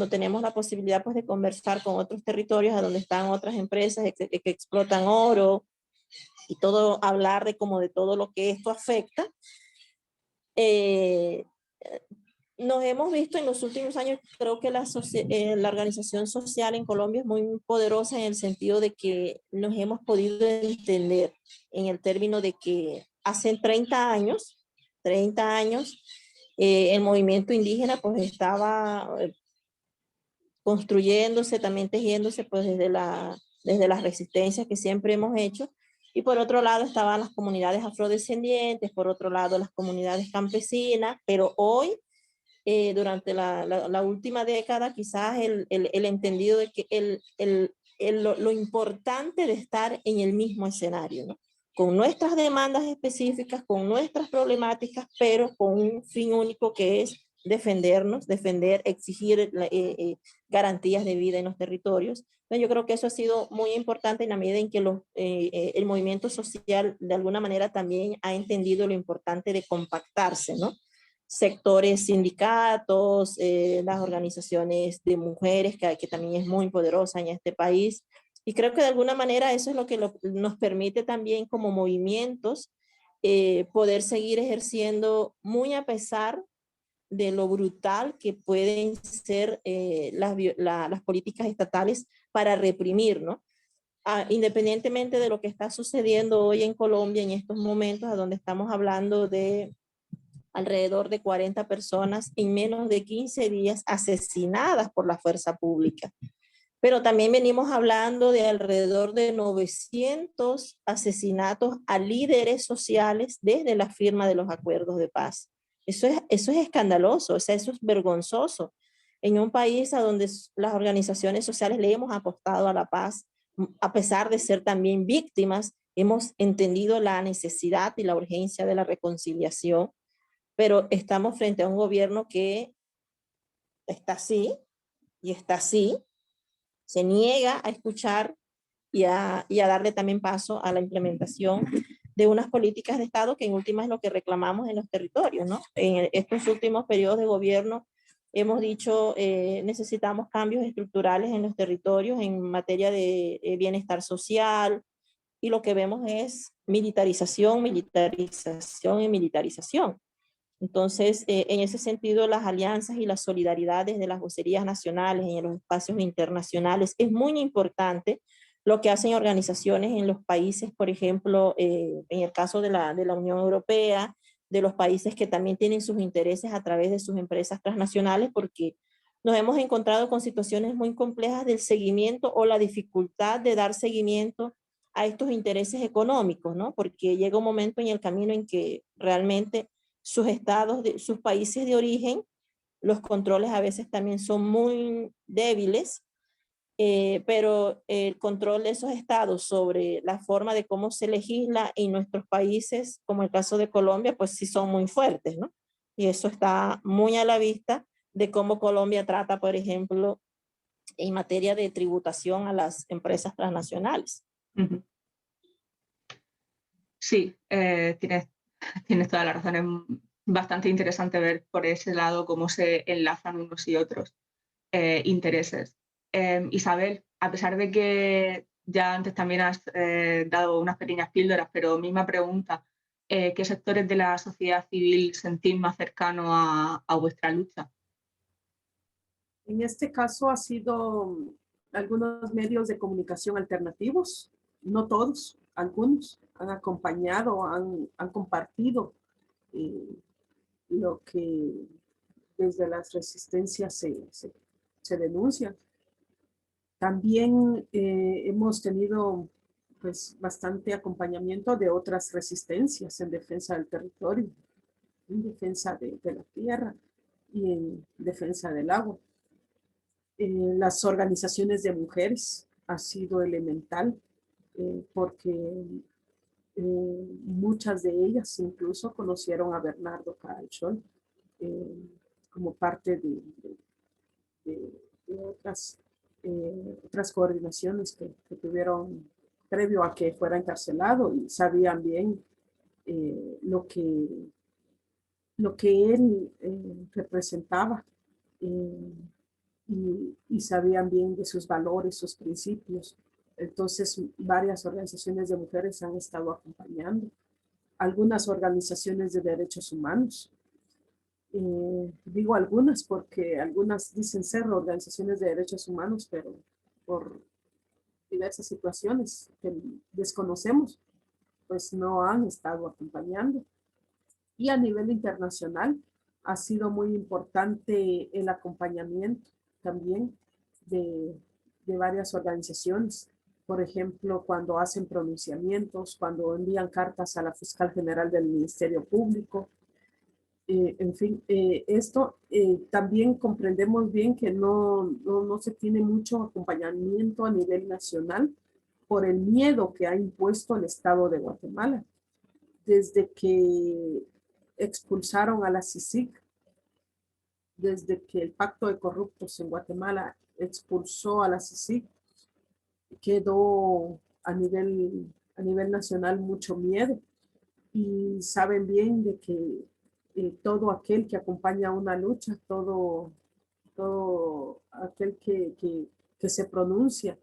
tenemos la posibilidad pues, de conversar con otros territorios a donde están otras empresas que explotan oro y todo, hablar de todo lo que esto afecta. Nos hemos visto en los últimos años, creo que la organización social en Colombia es muy poderosa en el sentido de que nos hemos podido entender en el término de que hace 30 años, el movimiento indígena pues estaba construyéndose, también tejiéndose pues desde las resistencias que siempre hemos hecho. Y por otro lado estaban las comunidades afrodescendientes, por otro lado las comunidades campesinas, pero hoy, durante la última década, quizás el entendido de que lo importante de estar en el mismo escenario, ¿no? Con nuestras demandas específicas, con nuestras problemáticas, pero con un fin único que es defendernos, exigir garantías de vida en los territorios. Entonces, yo creo que eso ha sido muy importante en la medida en que el movimiento social de alguna manera también ha entendido lo importante de compactarse, ¿no? sectores sindicatos, las organizaciones de mujeres, que también es muy poderosa en este país. Y creo que de alguna manera eso es lo que nos permite también como movimientos poder seguir ejerciendo muy a pesar de lo brutal que pueden ser las políticas estatales para reprimir, ¿no? Independientemente de lo que está sucediendo hoy en Colombia en estos momentos, a donde estamos hablando de alrededor de 40 personas en menos de 15 días asesinadas por la fuerza pública. Pero también venimos hablando de alrededor de 900 asesinatos a líderes sociales desde la firma de los acuerdos de paz. Eso es escandaloso, o sea, eso es vergonzoso. En un país a donde las organizaciones sociales le hemos apostado a la paz, a pesar de ser también víctimas, hemos entendido la necesidad y la urgencia de la reconciliación, pero estamos frente a un gobierno que está así y está así, se niega a escuchar y a darle también paso a la implementación de unas políticas de Estado que en última es lo que reclamamos en los territorios, ¿no? En estos últimos periodos de gobierno hemos dicho necesitamos cambios estructurales en los territorios en materia de bienestar social, y lo que vemos es militarización, militarización y militarización. Entonces, en ese sentido, las alianzas y las solidaridades de las vocerías nacionales en los espacios internacionales es muy importante lo que hacen organizaciones en los países, por ejemplo, en el caso de la Unión Europea, de los países que también tienen sus intereses a través de sus empresas transnacionales, porque nos hemos encontrado con situaciones muy complejas del seguimiento o la dificultad de dar seguimiento a estos intereses económicos, ¿no? Porque llega un momento en el camino en que realmente sus estados, sus países de origen, los controles a veces también son muy débiles, pero el control de esos estados sobre la forma de cómo se legisla en nuestros países, como el caso de Colombia, pues sí son muy fuertes, ¿no? Y eso está muy a la vista de cómo Colombia trata, por ejemplo, en materia de tributación a las empresas transnacionales. Uh-huh. Sí, tienes toda la razón. Es bastante interesante ver por ese lado cómo se enlazan unos y otros intereses. Isabel, a pesar de que ya antes también has dado unas pequeñas píldoras, pero misma pregunta, ¿qué sectores de la sociedad civil sentís más cercano a vuestra lucha? En este caso ha sido algunos medios de comunicación alternativos, no todos, algunos han acompañado, han compartido lo que desde las resistencias se denuncia. También hemos tenido pues bastante acompañamiento de otras resistencias en defensa del territorio, en defensa de la tierra y en defensa del agua. Las organizaciones de mujeres ha sido elemental porque muchas de ellas incluso conocieron a Bernardo Caracollo como parte de otras coordinaciones que tuvieron previo a que fuera encarcelado y sabían bien lo que él representaba y sabían bien de sus valores, sus principios. Entonces, varias organizaciones de mujeres han estado acompañando, algunas organizaciones de derechos humanos. Digo algunas porque algunas dicen ser organizaciones de derechos humanos, pero por diversas situaciones que desconocemos, pues no han estado acompañando. Y a nivel internacional ha sido muy importante el acompañamiento también de varias organizaciones. Por ejemplo, cuando hacen pronunciamientos, cuando envían cartas a la fiscal general del Ministerio Público. En fin, esto también comprendemos bien que no se tiene mucho acompañamiento a nivel nacional por el miedo que ha impuesto el Estado de Guatemala. Desde que expulsaron a la CICIG, desde que el Pacto de Corruptos en Guatemala expulsó a la CICIG, quedó a nivel nacional mucho miedo y saben bien de que todo aquel que acompaña una lucha, todo aquel que se pronuncia,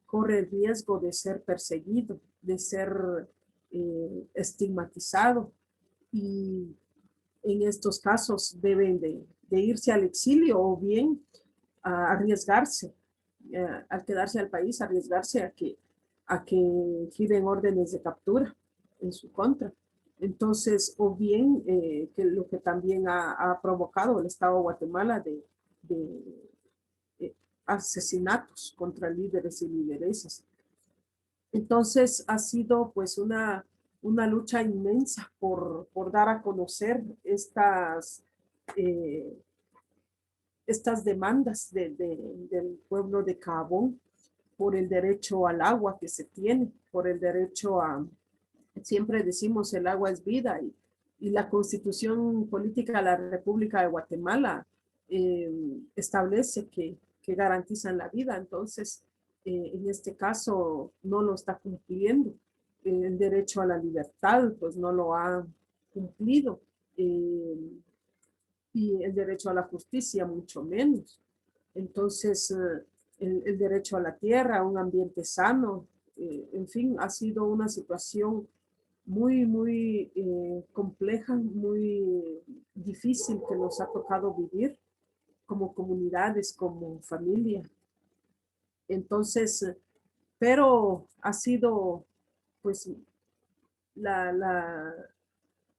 corre el riesgo de ser perseguido, de ser estigmatizado, y en estos casos deben de irse al exilio o bien a arriesgarse, al quedarse al país, arriesgarse a que giren órdenes de captura en su contra. Entonces, o bien que lo que también ha provocado el Estado de Guatemala de asesinatos contra líderes y lideresas. Entonces ha sido pues una lucha inmensa por dar a conocer estas demandas del pueblo de Caabón, por el derecho al agua que se tiene, por el derecho a, siempre decimos el agua es vida, y la Constitución Política de la República de Guatemala establece que garantizan la vida. Entonces, en este caso no lo está cumpliendo. El derecho a la libertad pues no lo ha cumplido, y el derecho a la justicia mucho menos. Entonces, el derecho a la tierra, a un ambiente sano, en fin, ha sido una situación muy compleja, muy difícil que nos ha tocado vivir como comunidades, como familia. Entonces, pero ha sido, pues,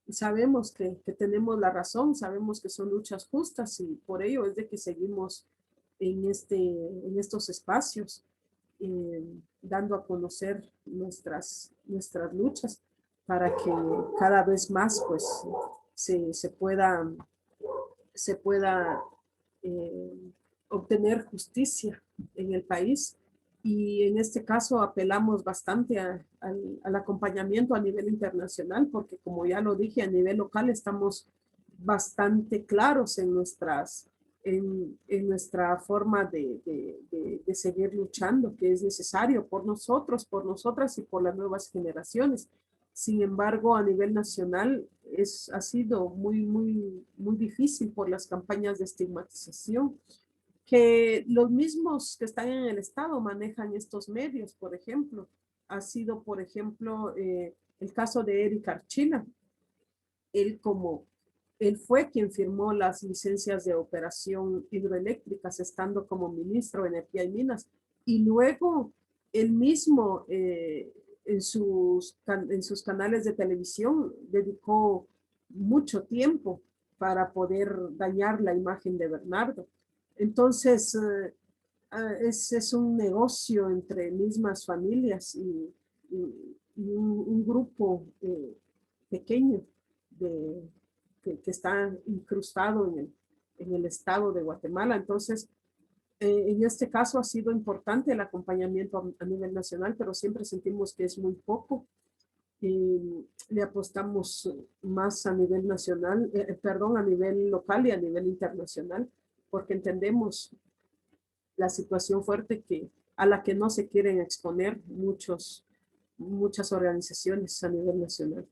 sabemos que tenemos la razón, sabemos que son luchas justas, y por ello es de que seguimos en estos espacios, dando a conocer nuestras luchas, para que cada vez más pues se pueda eh, obtener justicia en el país. Y en este caso apelamos bastante al acompañamiento a nivel internacional, porque como ya lo dije, a nivel local estamos bastante claros en nuestra forma de seguir luchando, que es necesario por nosotros, por nosotras y por las nuevas generaciones. Sin embargo, a nivel nacional ha sido muy difícil por las campañas de estigmatización que los mismos que están en el Estado manejan estos medios. Por ejemplo, ha sido, por ejemplo, el caso de Eric Archila. Él fue quien firmó las licencias de operación hidroeléctricas estando como ministro de Energía y Minas, y luego él mismo en sus canales de televisión dedicó mucho tiempo para poder dañar la imagen de Bernardo. Entonces, es un negocio entre mismas familias y un grupo pequeño que está incrustado en el estado de Guatemala. Entonces, en este caso ha sido importante el acompañamiento a nivel nacional, pero siempre sentimos que es muy poco. Le apostamos más a nivel nacional, a nivel local y a nivel internacional, porque entendemos la situación fuerte a la que no se quieren exponer muchas organizaciones a nivel nacional.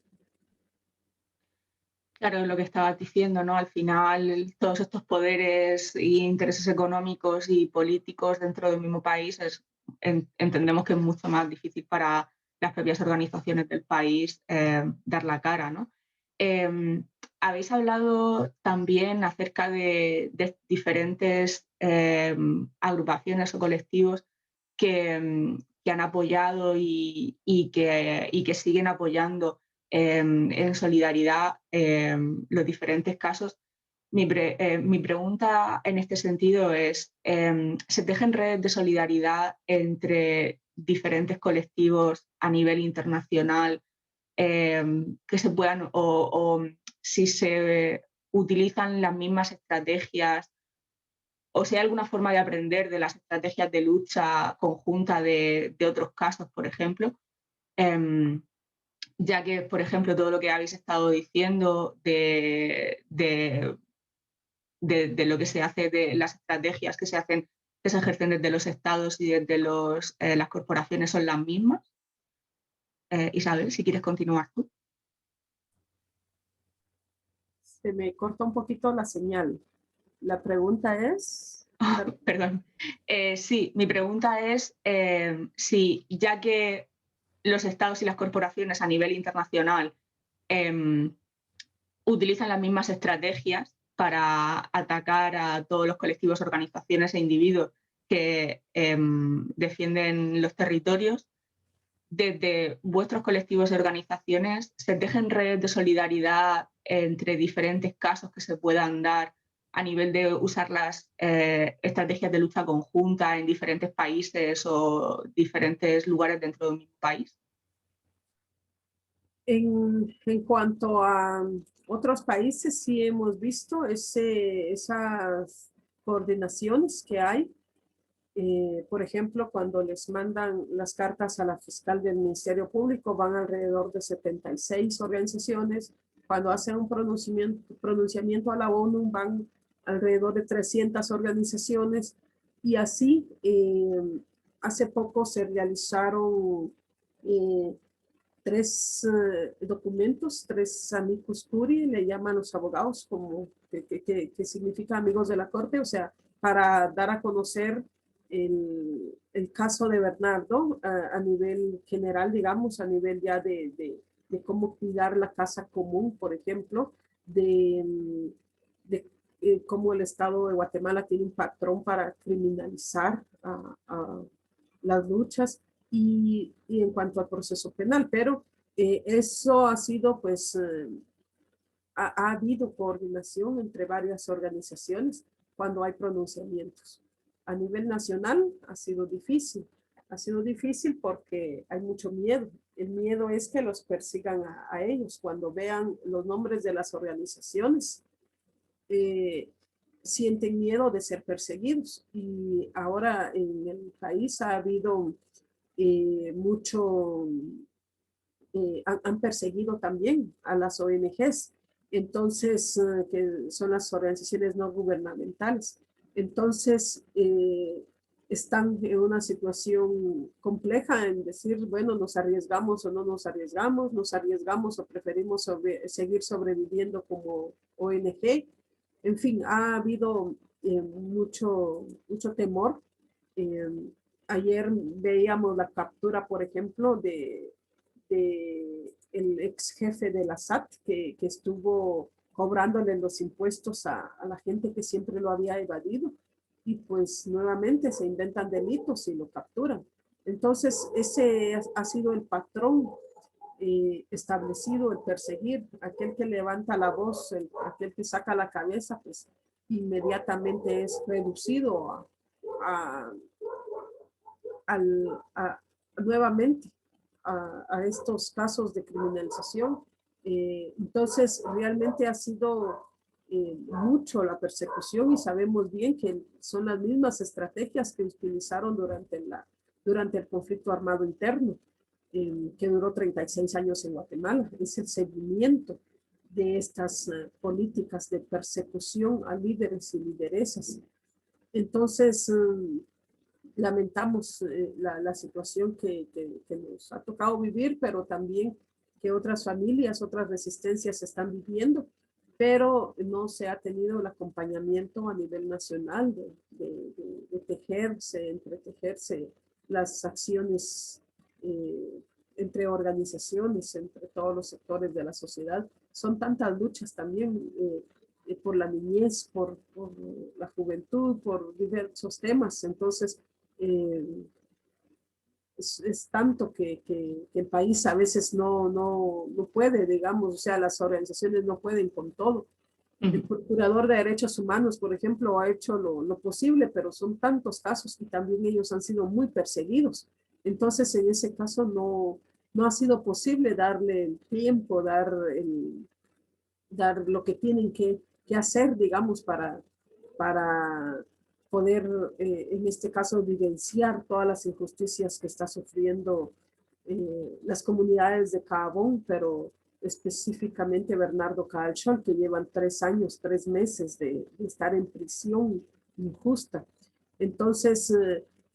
Claro, lo que estabas diciendo, ¿no? Al final, todos estos poderes e intereses económicos y políticos dentro del mismo país entendemos que es mucho más difícil para las propias organizaciones del país dar la cara, ¿no? Habéis hablado también acerca de diferentes agrupaciones o colectivos que han apoyado y que siguen apoyando en solidaridad los diferentes casos. Mi pregunta en este sentido es, ¿se tejen redes de solidaridad entre diferentes colectivos a nivel internacional que se puedan, o si se utilizan las mismas estrategias, o si hay alguna forma de aprender de las estrategias de lucha conjunta de otros casos, por ejemplo? Ya que, por ejemplo, todo lo que habéis estado diciendo de lo que se hace, de las estrategias que se hacen, que se ejercen desde los estados y desde las corporaciones son las mismas. Isabel, si quieres continuar tú. Se me corta un poquito la señal. La pregunta es... Perdón. Sí, mi pregunta es si, ya que los estados y las corporaciones a nivel internacional utilizan las mismas estrategias para atacar a todos los colectivos, organizaciones e individuos que defienden los territorios, desde vuestros colectivos y organizaciones se tejen redes de solidaridad entre diferentes casos que se puedan dar a nivel de usar las estrategias de lucha conjunta en diferentes países o diferentes lugares dentro de un mismo país. En cuanto a otros países, sí hemos visto esas coordinaciones que hay. Por ejemplo, cuando les mandan las cartas a la fiscal del Ministerio Público, van alrededor de 76 organizaciones. Cuando hacen un pronunciamiento a la ONU, van alrededor de 300 organizaciones. Y así, hace poco se realizaron 3 documentos, 3 amicus curiae, le llaman los abogados, como que significa amigos de la corte, o sea, para dar a conocer el caso de Bernardo a nivel general, digamos, a nivel ya de cómo cuidar la casa común, por ejemplo, de cómo el Estado de Guatemala tiene un patrón para criminalizar a las luchas y en cuanto al proceso penal, pero eso ha sido, pues, ha habido coordinación entre varias organizaciones cuando hay pronunciamientos. A nivel nacional ha sido difícil. Ha sido difícil porque hay mucho miedo. El miedo es que los persigan a ellos. Cuando vean los nombres de las organizaciones, sienten miedo de ser perseguidos. Y ahora en el país ha habido mucho, han perseguido también a las ONGs. Entonces, que son las organizaciones no gubernamentales. Entonces, están en una situación compleja en decir, bueno, nos arriesgamos o no nos arriesgamos o preferimos seguir sobreviviendo como ONG. En fin, ha habido mucho temor. Ayer veíamos la captura, por ejemplo, de el ex jefe de la SAT que estuvo cobrándole los impuestos a la gente que siempre lo había evadido. Y pues nuevamente se inventan delitos y lo capturan. Entonces ese ha sido el patrón establecido, el perseguir. Aquel que levanta la voz, aquel que saca la cabeza, pues inmediatamente es reducido nuevamente a estos casos de criminalización. Entonces, realmente ha sido mucho la persecución y sabemos bien que son las mismas estrategias que utilizaron durante el conflicto armado interno, que duró 36 años en Guatemala. Es el seguimiento de estas políticas de persecución a líderes y lideresas. Entonces, lamentamos la situación que nos ha tocado vivir, pero también que otras familias, otras resistencias están viviendo, pero no se ha tenido el acompañamiento a nivel nacional de tejerse, entretejerse las acciones entre organizaciones, entre todos los sectores de la sociedad. Son tantas luchas también por la niñez, por la juventud, por diversos temas. Entonces, es tanto que el país a veces no puede, digamos, o sea, las organizaciones no pueden con todo. El Procurador de Derechos Humanos, por ejemplo, ha hecho lo posible, pero son tantos casos y también ellos han sido muy perseguidos. Entonces, en ese caso no ha sido posible darle el tiempo, dar lo que tienen que hacer, digamos, para poder, en este caso, vivenciar todas las injusticias que está sufriendo las comunidades de Caabón, pero específicamente Bernardo Cahalchol, que llevan 3 años, 3 meses de estar en prisión injusta. Entonces,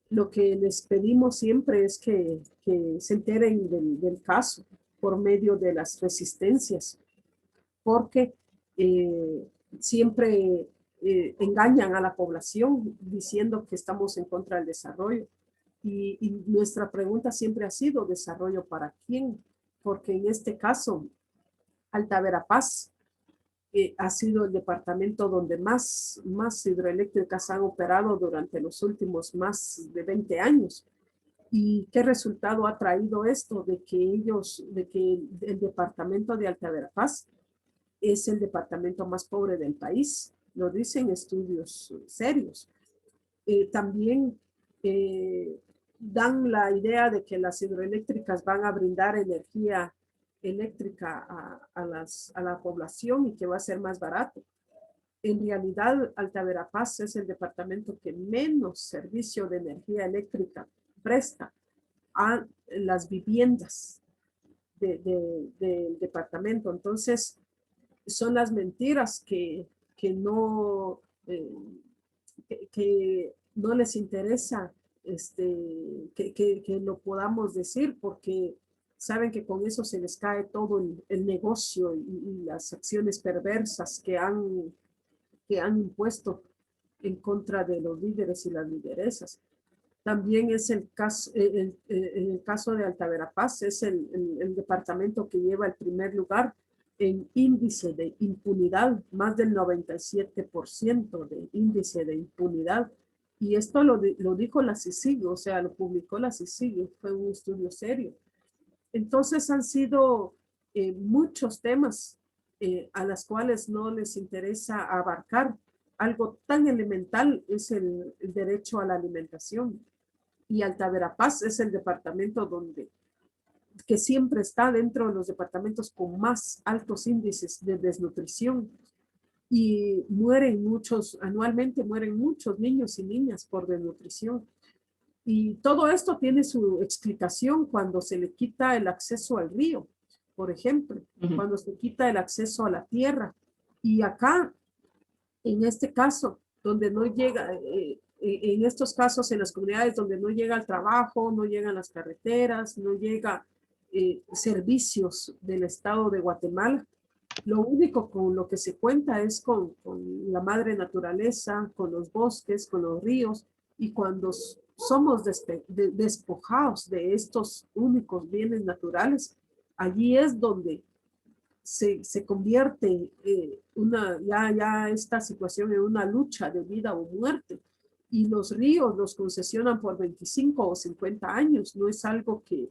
lo que les pedimos siempre es que se enteren del caso por medio de las resistencias, porque siempre engañan a la población diciendo que estamos en contra del desarrollo. Y nuestra pregunta siempre ha sido, ¿desarrollo para quién? Porque en este caso, Alta Verapaz ha sido el departamento donde más hidroeléctricas han operado durante los últimos más de 20 años. ¿Y qué resultado ha traído esto? De que el departamento de Alta Verapaz es el departamento más pobre del país. Lo dicen estudios serios. También dan la idea de que las hidroeléctricas van a brindar energía eléctrica a la población y que va a ser más barato. En realidad, Alta Verapaz es el departamento que menos servicio de energía eléctrica presta a las viviendas del departamento. Entonces, son las mentiras que no les interesa que lo podamos decir, porque saben que con eso se les cae todo el negocio y las acciones perversas que han impuesto en contra de los líderes y las lideresas. También es el caso de Alta Verapaz, es el departamento que lleva el primer lugar en índice de impunidad, más del 97% de índice de impunidad. Y esto lo dijo la CICIG, o sea, lo publicó la CICIG, fue un estudio serio. Entonces han sido muchos temas a las cuales no les interesa abarcar. Algo tan elemental es el derecho a la alimentación. Y Alta Verapaz es el departamento que siempre está dentro de los departamentos con más altos índices de desnutrición. Y anualmente mueren muchos niños y niñas por desnutrición. Y todo esto tiene su explicación cuando se le quita el acceso al río, por ejemplo, cuando se quita el acceso a la tierra. Y acá, en este caso, donde no llega, en estos casos, en las comunidades donde no llega el trabajo, no llegan las carreteras, no llega servicios del Estado de Guatemala, lo único con lo que se cuenta es con la madre naturaleza, con los bosques, con los ríos, y cuando somos despojados de estos únicos bienes naturales, allí es donde se convierte ya esta situación en una lucha de vida o muerte. Y los ríos los concesionan por 25 o 50 años, no es algo que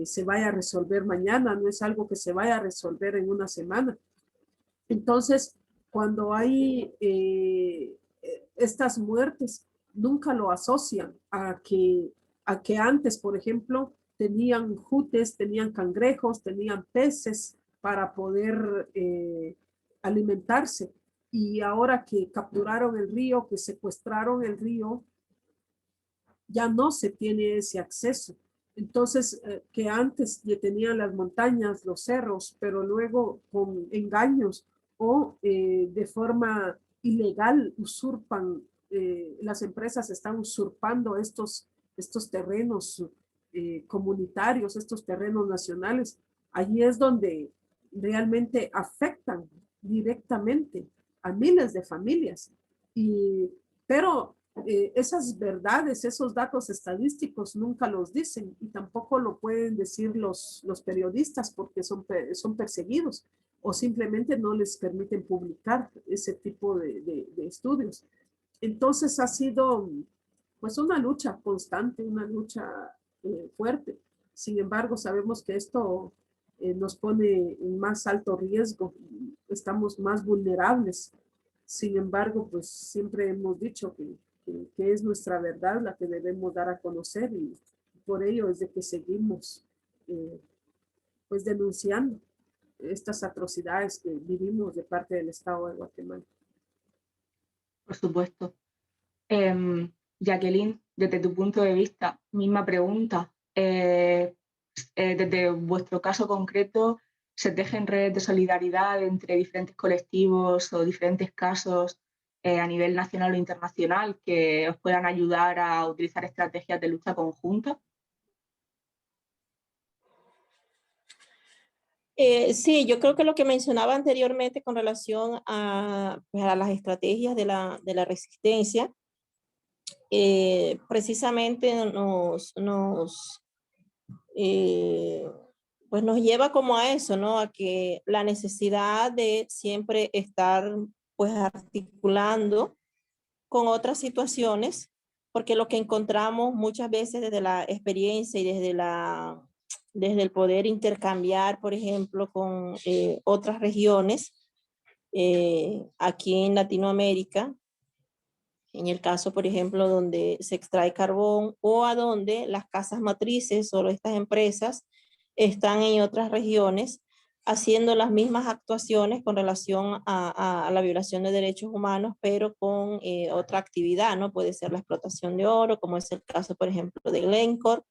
se vaya a resolver mañana, no es algo que se vaya a resolver en una semana. Entonces, cuando hay estas muertes, nunca lo asocian a que antes, por ejemplo, tenían jutes, tenían cangrejos, tenían peces para poder alimentarse. Y ahora que capturaron el río, que secuestraron el río, ya no se tiene ese acceso. Entonces, que antes ya tenían las montañas, los cerros, pero luego con engaños o de forma ilegal usurpan, las empresas están usurpando estos terrenos comunitarios, estos terrenos nacionales. Allí es donde realmente afectan directamente a miles de familias. Pero esas verdades, esos datos estadísticos nunca los dicen y tampoco lo pueden decir los periodistas porque son perseguidos o simplemente no les permiten publicar ese tipo de estudios. Entonces ha sido pues una lucha constante, una lucha fuerte. Sin embargo, sabemos que esto nos pone en más alto riesgo, estamos más vulnerables. Sin embargo, pues siempre hemos dicho que es nuestra verdad la que debemos dar a conocer y por ello es de que seguimos pues denunciando estas atrocidades que vivimos de parte del Estado de Guatemala. Por supuesto. Jacqueline, desde tu punto de vista, misma pregunta. Desde vuestro caso concreto, ¿se tejen redes de solidaridad entre diferentes colectivos o diferentes casos a nivel nacional o internacional que os puedan ayudar a utilizar estrategias de lucha conjunta? Sí, yo creo que lo que mencionaba anteriormente con relación a, pues, a las estrategias de la resistencia, precisamente eh, pues nos lleva como a eso, ¿no? A que la necesidad de siempre estar pues articulando con otras situaciones, porque lo que encontramos muchas veces desde la experiencia y desde el poder intercambiar, por ejemplo, con otras regiones aquí en Latinoamérica, en el caso, por ejemplo, donde se extrae carbón o a donde las casas matrices o estas empresas están en otras regiones haciendo las mismas actuaciones con relación a la violación de derechos humanos, pero con otra actividad, ¿no? Puede ser la explotación de oro, como es el caso, por ejemplo, de Glencore,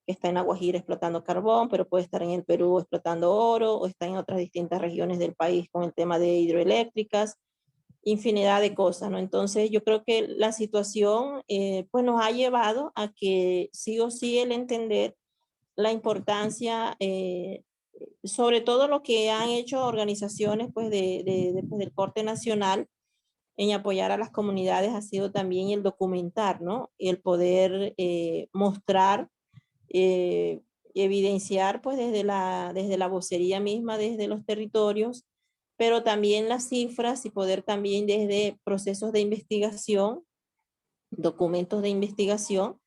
que está en La Guajira explotando carbón, pero puede estar en el Perú explotando oro, o está en otras distintas regiones del país con el tema de hidroeléctricas, infinidad de cosas, ¿no? Entonces yo creo que la situación pues nos ha llevado a que sí o sí el entender la importancia, sobre todo lo que han hecho organizaciones pues pues, del corte nacional en apoyar a las comunidades ha sido también el documentar, ¿no? El poder mostrar, eh, evidenciar pues desde la vocería misma, desde los territorios, pero también las cifras y poder también desde procesos de investigación, documentos de investigación,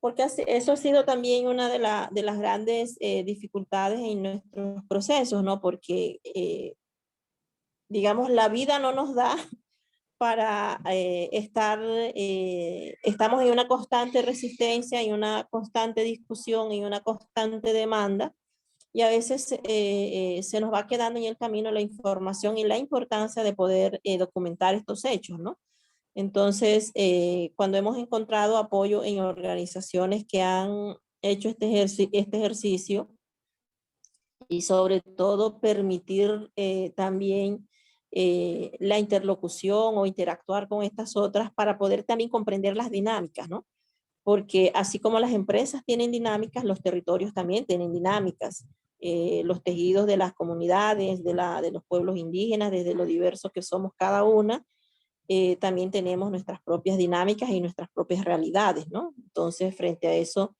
porque eso ha sido también una de las grandes dificultades en nuestros procesos, ¿no? Porque, digamos, la vida no nos da para estamos en una constante resistencia, en una constante discusión, en una constante demanda, y a veces se nos va quedando en el camino la información y la importancia de poder documentar estos hechos, ¿no? Entonces, cuando hemos encontrado apoyo en organizaciones que han hecho este ejercicio y sobre todo permitir también la interlocución o interactuar con estas otras para poder también comprender las dinámicas, ¿no? Porque así como las empresas tienen dinámicas, los territorios también tienen dinámicas. Los tejidos de las comunidades, de los pueblos indígenas, desde lo diverso que somos cada una, también tenemos nuestras propias dinámicas y nuestras propias realidades, ¿no? Entonces, frente a eso,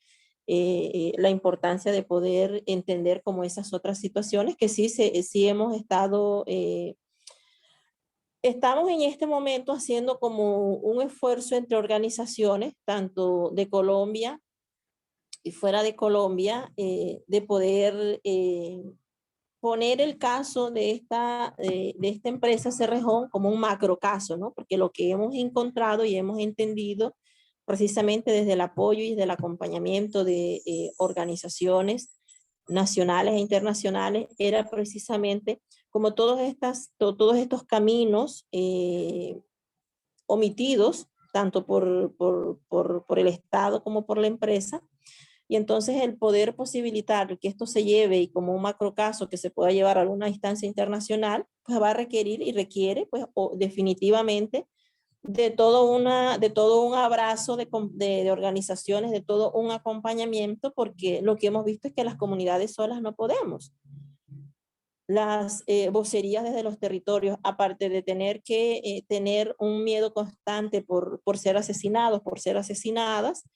la importancia de poder entender como esas otras situaciones que sí hemos estado, estamos en este momento haciendo como un esfuerzo entre organizaciones, tanto de Colombia y fuera de Colombia, de poder poner el caso de esta empresa Cerrejón como un macro caso, ¿no? Porque lo que hemos encontrado y hemos entendido precisamente desde el apoyo y desde el acompañamiento de organizaciones nacionales e internacionales era precisamente como todos estos caminos omitidos, tanto por el Estado como por la empresa, y entonces el poder posibilitar que esto se lleve y como un macrocaso que se pueda llevar a alguna instancia internacional, pues va a requerir y requiere pues definitivamente de todo un abrazo de organizaciones, de todo un acompañamiento, porque lo que hemos visto es que las comunidades solas no podemos. Las vocerías desde los territorios, aparte de tener que tener un miedo constante por ser asesinados, por ser asesinadas,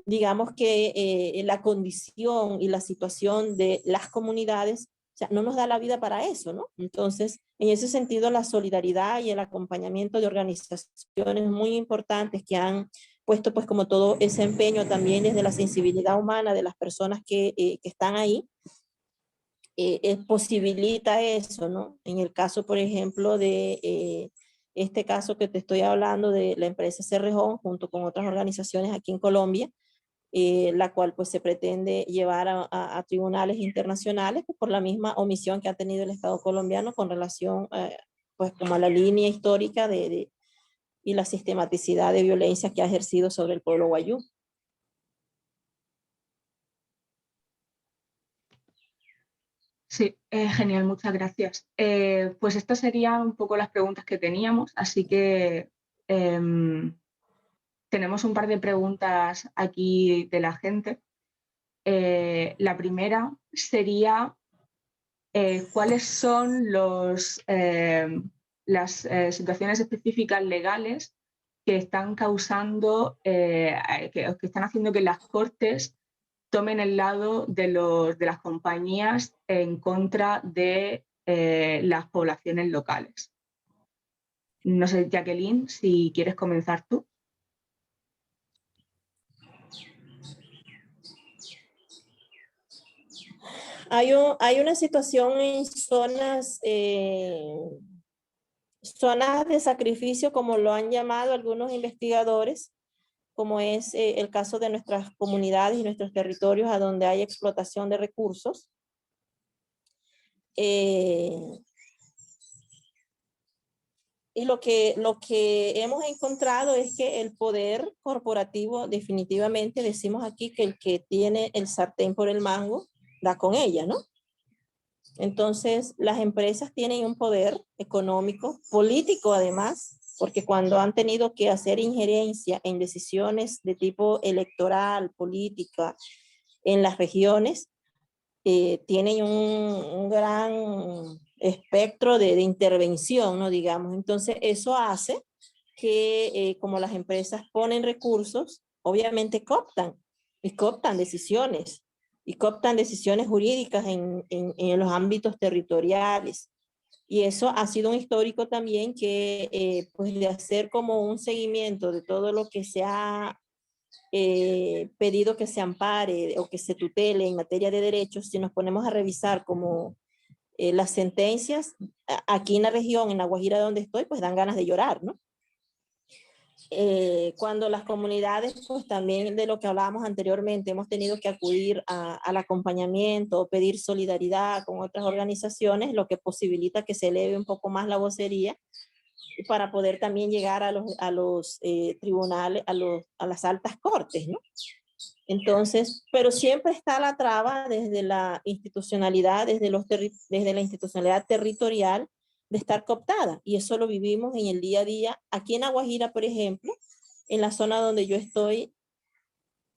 digamos que la condición y la situación de las comunidades, o sea, no nos da la vida para eso, ¿no? Entonces, en ese sentido, la solidaridad y el acompañamiento de organizaciones muy importantes que han puesto pues como todo ese empeño también desde la sensibilidad humana de las personas que están ahí, posibilita eso, ¿no? En el caso, por ejemplo, de este caso que te estoy hablando de la empresa Cerrejón, junto con otras organizaciones aquí en Colombia, la cual pues se pretende llevar a tribunales internacionales pues, por la misma omisión que ha tenido el Estado colombiano con relación pues como a la línea histórica y la sistematicidad de violencia que ha ejercido sobre el pueblo wayú. Sí, genial, muchas gracias. Pues estas serían un poco las preguntas que teníamos, así que tenemos un par de preguntas aquí de la gente. La primera sería cuáles son las situaciones específicas legales que están causando, que están haciendo que las Cortes tomen el lado de las compañías en contra de las poblaciones locales. No sé, Jacqueline, si quieres comenzar tú. Hay una situación en zonas de sacrificio, como lo han llamado algunos investigadores, como es el caso de nuestras comunidades y nuestros territorios a donde hay explotación de recursos. Y lo que hemos encontrado es que el poder corporativo, definitivamente decimos aquí que el que tiene el sartén por el mango da con ella, ¿no? Entonces, las empresas tienen un poder económico, político además, porque cuando han tenido que hacer injerencia en decisiones de tipo electoral, política, en las regiones, tienen un gran espectro de intervención, ¿no? Digamos. Entonces, eso hace que como las empresas ponen recursos, obviamente cooptan decisiones y cooptan decisiones jurídicas en los ámbitos territoriales. Y eso ha sido un histórico también que, pues, de hacer como un seguimiento de todo lo que se ha pedido que se ampare o que se tutele en materia de derechos. Si nos ponemos a revisar como las sentencias, aquí en la región, en La Guajira donde estoy, pues dan ganas de llorar, ¿no? Cuando las comunidades, pues también de lo que hablábamos anteriormente, hemos tenido que acudir al acompañamiento o pedir solidaridad con otras organizaciones, lo que posibilita que se eleve un poco más la vocería para poder también llegar a los tribunales, a las altas cortes, ¿no? Entonces, pero siempre está la traba desde la institucionalidad, desde la institucionalidad territorial, de estar cooptada, y eso lo vivimos en el día a día. Aquí en La Guajira, por ejemplo, en la zona donde yo estoy,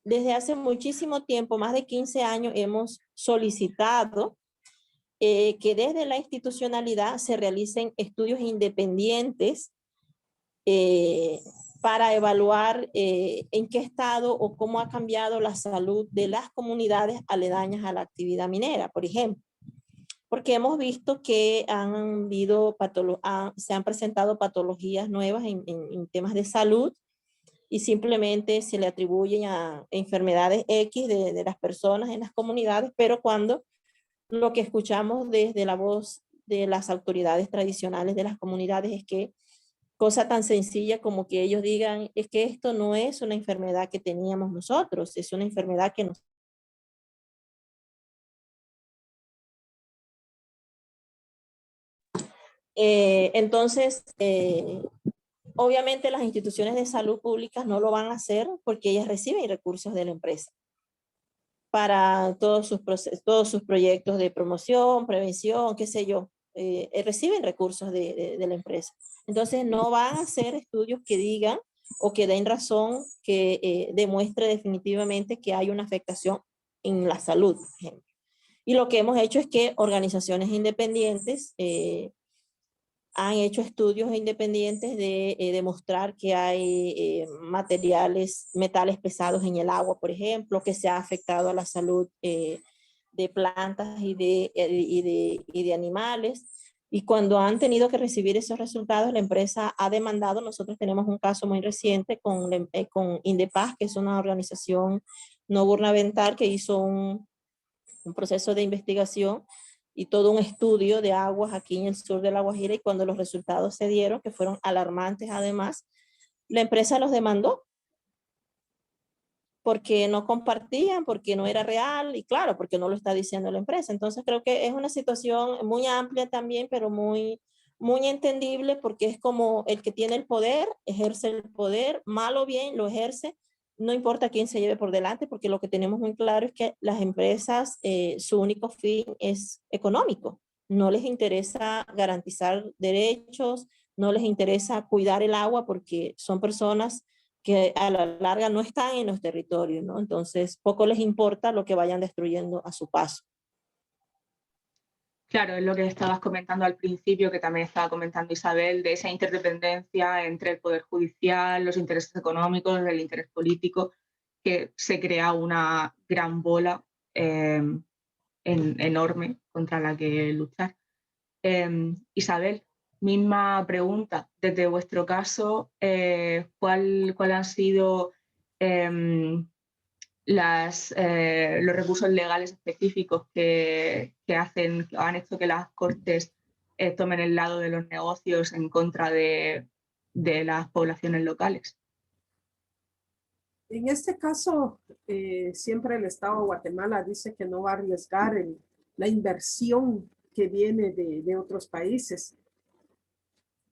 desde hace muchísimo tiempo, más de 15 años, hemos solicitado que desde la institucionalidad se realicen estudios independientes para evaluar en qué estado o cómo ha cambiado la salud de las comunidades aledañas a la actividad minera, por ejemplo. Porque hemos visto que se han presentado patologías nuevas en temas de salud, y simplemente se le atribuyen a enfermedades X de las personas en las comunidades, pero cuando lo que escuchamos desde la voz de las autoridades tradicionales de las comunidades es que cosa tan sencilla como que ellos digan, es que esto no es una enfermedad que teníamos nosotros, es una enfermedad que nos... Entonces, obviamente las instituciones de salud públicas no lo van a hacer porque ellas reciben recursos de la empresa para todos sus proyectos de promoción, prevención, qué sé yo, reciben recursos de la empresa. Entonces no van a hacer estudios que digan o que den razón, que demuestre definitivamente que hay una afectación en la salud, por ejemplo. Y lo que hemos hecho es que organizaciones independientes han hecho estudios independientes de demostrar que hay metales pesados en el agua, por ejemplo, que se ha afectado a la salud de plantas y de animales. Y cuando han tenido que recibir esos resultados, la empresa ha demandado. Nosotros tenemos un caso muy reciente con Indepaz, que es una organización no gubernamental que hizo un proceso de investigación y todo un estudio de aguas aquí en el sur de La Guajira, y cuando los resultados se dieron, que fueron alarmantes además, la empresa los demandó porque no compartían, porque no era real, y claro, porque no lo está diciendo la empresa. Entonces creo que es una situación muy amplia también, pero muy entendible, porque es como el que tiene el poder, ejerce el poder, mal o bien lo ejerce, no importa quién se lleve por delante, porque lo que tenemos muy claro es que las empresas, su único fin es económico. No les interesa garantizar derechos, no les interesa cuidar el agua, porque son personas que a la larga no están en los territorios, ¿no? Entonces, poco les importa lo que vayan destruyendo a su paso. Claro, es lo que estabas comentando al principio, que también estaba comentando Isabel, de esa interdependencia entre el Poder Judicial, los intereses económicos, el interés político, que se crea una gran bola enorme contra la que luchar. Isabel, misma pregunta. Desde vuestro caso, ¿cuál han sido los recursos legales específicos que han hecho que las Cortes tomen el lado de los negocios en contra de las poblaciones locales? En este caso, siempre el Estado de Guatemala dice que no va a arriesgar la inversión que viene de otros países,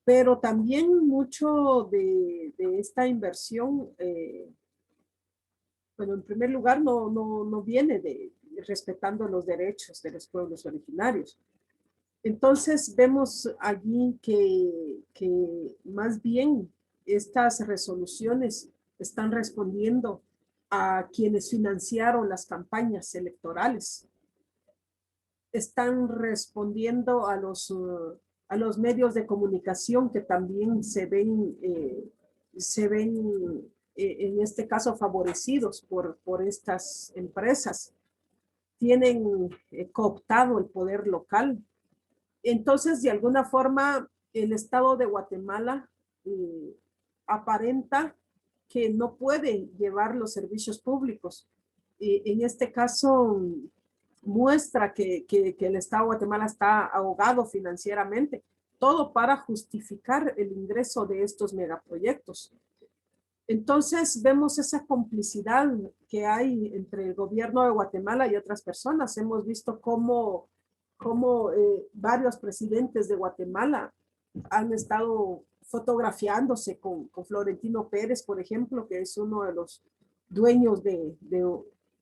pero también mucho de esta inversión, bueno, en primer lugar, no viene respetando los derechos de los pueblos originarios. Entonces, vemos allí que más bien estas resoluciones están respondiendo a quienes financiaron las campañas electorales. Están respondiendo a los medios de comunicación que también se ven en este caso favorecidos por estas empresas. Tienen cooptado el poder local. Entonces, de alguna forma, el Estado de Guatemala aparenta que no puede llevar los servicios públicos. En este caso, muestra que el Estado de Guatemala está ahogado financieramente, todo para justificar el ingreso de estos megaproyectos. Entonces, vemos esa complicidad que hay entre el gobierno de Guatemala y otras personas. Hemos visto cómo varios presidentes de Guatemala han estado fotografiándose con Florentino Pérez, por ejemplo, que es uno de los dueños de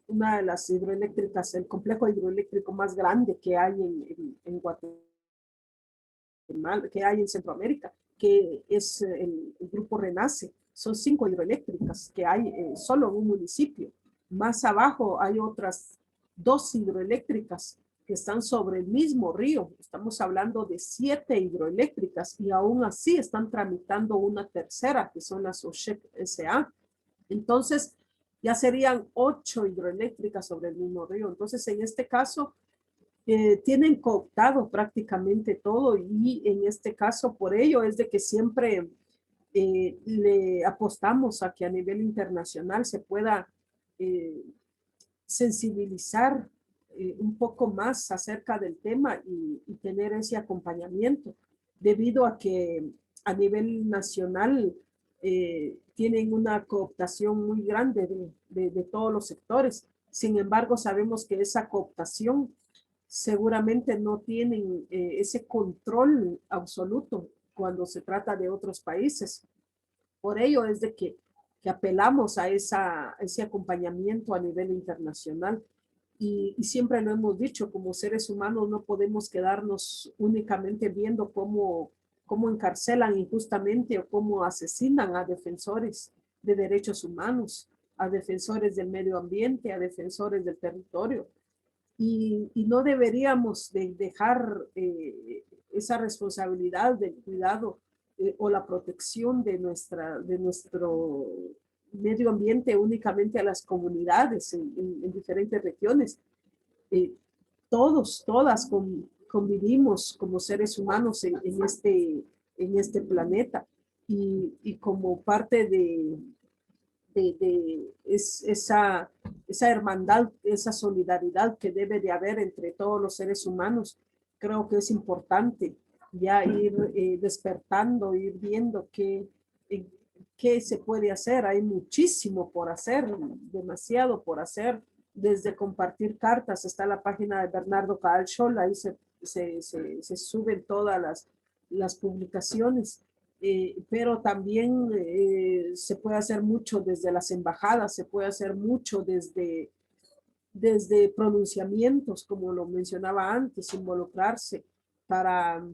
una de las hidroeléctricas, el complejo hidroeléctrico más grande que hay en Guatemala, que hay en Centroamérica, que es el Grupo Renace. Son 5 hidroeléctricas que hay solo en un municipio. Más abajo hay otras 2 hidroeléctricas que están sobre el mismo río. Estamos hablando de 7 hidroeléctricas y aún así están tramitando una tercera, que son las OSHEC SA. Entonces, ya serían 8 hidroeléctricas sobre el mismo río. Entonces, en este caso, tienen cooptado prácticamente todo y en este caso, por ello es de que siempre le apostamos a que a nivel internacional se pueda sensibilizar un poco más acerca del tema y tener ese acompañamiento, debido a que a nivel nacional tienen una cooptación muy grande de todos los sectores. Sin embargo, sabemos que esa cooptación seguramente no tienen ese control absoluto cuando se trata de otros países. Por ello es de que apelamos a ese acompañamiento a nivel internacional. Y siempre lo hemos dicho, como seres humanos no podemos quedarnos únicamente viendo cómo encarcelan injustamente o cómo asesinan a defensores de derechos humanos, a defensores del medio ambiente, a defensores del territorio. Y no deberíamos de dejar esa responsabilidad del cuidado o la protección de nuestro medio ambiente únicamente a las comunidades en diferentes regiones. Todas convivimos como seres humanos en este planeta y como parte esa hermandad, esa solidaridad que debe de haber entre todos los seres humanos, creo que es importante ya ir despertando, ir viendo qué se puede hacer. Hay muchísimo por hacer, demasiado por hacer, desde compartir cartas. Está la página de Bernardo Caal-Scholl, ahí se suben todas las publicaciones. Pero también se puede hacer mucho desde las embajadas, se puede hacer mucho desde pronunciamientos, como lo mencionaba antes, involucrarse para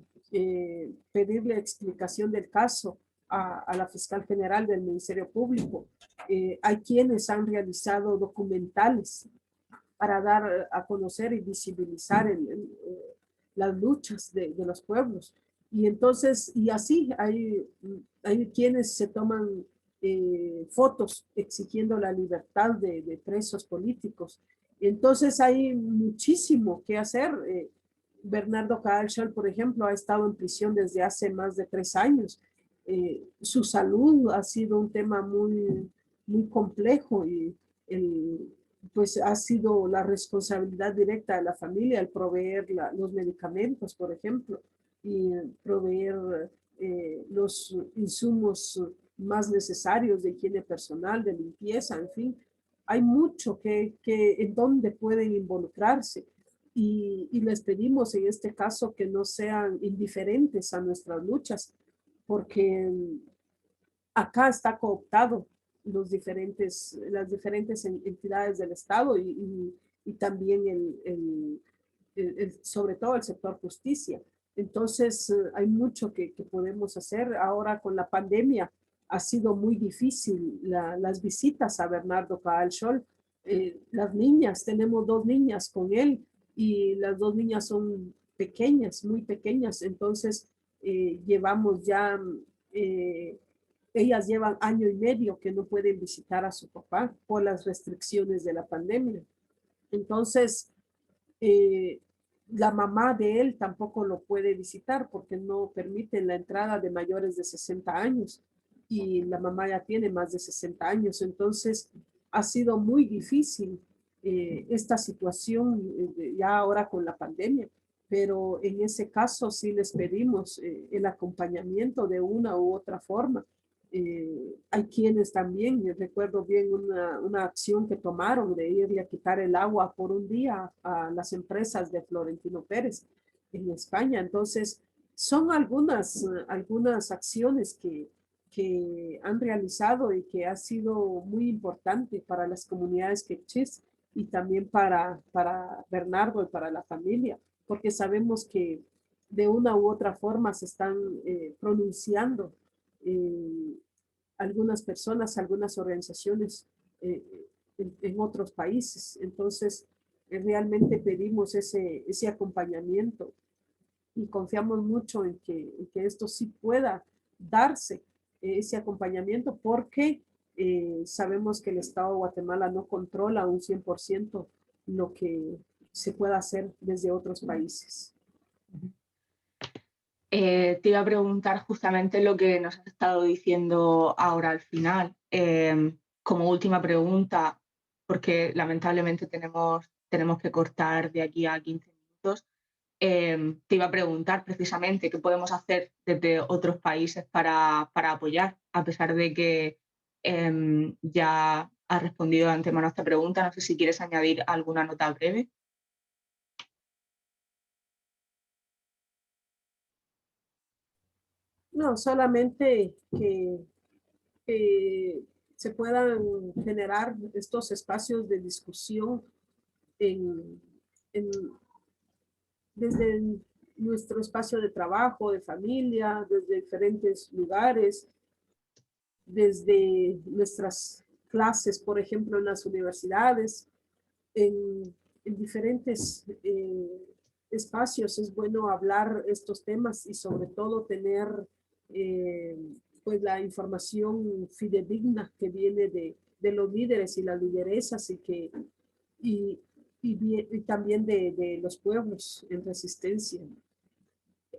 pedirle explicación del caso a la fiscal general del Ministerio Público. Hay quienes han realizado documentales para dar a conocer y visibilizar las luchas de los pueblos. Y entonces, y así hay quienes se toman fotos exigiendo la libertad de presos políticos. Entonces hay muchísimo que hacer. Bernardo Caal, por ejemplo, ha estado en prisión desde hace más de 3 años. Su salud ha sido un tema muy complejo y pues ha sido la responsabilidad directa de la familia el proveer los medicamentos, por ejemplo, y proveer los insumos más necesarios de higiene personal, de limpieza, en fin. Hay mucho en donde pueden involucrarse y les pedimos en este caso que no sean indiferentes a nuestras luchas, porque acá está cooptado las diferentes entidades del Estado y también sobre todo el sector justicia. Entonces, hay mucho que podemos hacer. Ahora con la pandemia ha sido muy difícil las visitas a Bernardo Caal. Las niñas, tenemos 2 niñas con él y las 2 niñas son pequeñas, muy pequeñas. Entonces, llevamos ya... ellas llevan 1.5 años que no pueden visitar a su papá por las restricciones de la pandemia. Entonces, la mamá de él tampoco lo puede visitar porque no permiten la entrada de mayores de 60 años y la mamá ya tiene más de 60 años. Entonces, ha sido muy difícil esta situación ya ahora con la pandemia, pero en ese caso sí les pedimos el acompañamiento de una u otra forma. Hay quienes también, recuerdo bien una acción que tomaron de irle a quitar el agua por un día a las empresas de Florentino Pérez en España. Entonces, son algunas acciones que han realizado y que ha sido muy importante para las comunidades quechís y también para Bernardo y para la familia, porque sabemos que de una u otra forma se están pronunciando algunas personas, algunas organizaciones en otros países. Entonces, realmente pedimos ese acompañamiento y confiamos mucho en que esto sí pueda darse, ese acompañamiento, porque sabemos que el Estado de Guatemala no controla un 100% lo que se pueda hacer desde otros países. Te iba a preguntar justamente lo que nos has estado diciendo ahora al final. Como última pregunta, porque lamentablemente tenemos que cortar de aquí a 15 minutos, te iba a preguntar precisamente qué podemos hacer desde otros países para apoyar, a pesar de que ya has respondido de antemano a esta pregunta. No sé si quieres añadir alguna nota breve. No, solamente que se puedan generar estos espacios de discusión en, en, desde nuestro espacio de trabajo, de familia, desde diferentes lugares, desde nuestras clases, por ejemplo, en las universidades, en diferentes espacios. Es bueno hablar estos temas y sobre todo tener pues la información fidedigna que viene de los líderes y las lideresas y también de los pueblos en resistencia.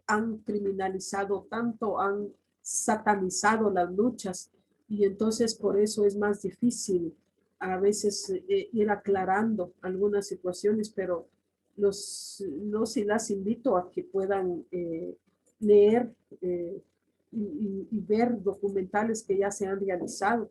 Han criminalizado tanto, han satanizado las luchas y entonces por eso es más difícil a veces ir aclarando algunas situaciones, pero los y las invito a que puedan leer y ver documentales que ya se han realizado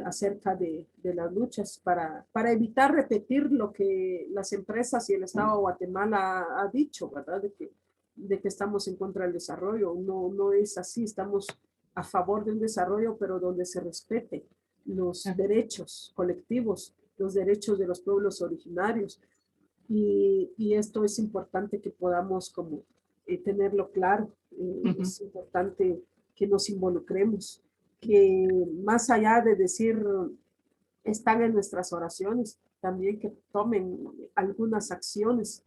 acerca de las luchas para evitar repetir lo que las empresas y el Estado de Guatemala ha dicho, ¿verdad? De que estamos en contra del desarrollo. No es así, estamos a favor de un desarrollo, pero donde se respete los derechos colectivos, los derechos de los pueblos originarios. Y esto es importante que podamos como tenerlo claro. Es importante que nos involucremos, que más allá de decir están en nuestras oraciones, también que tomen algunas acciones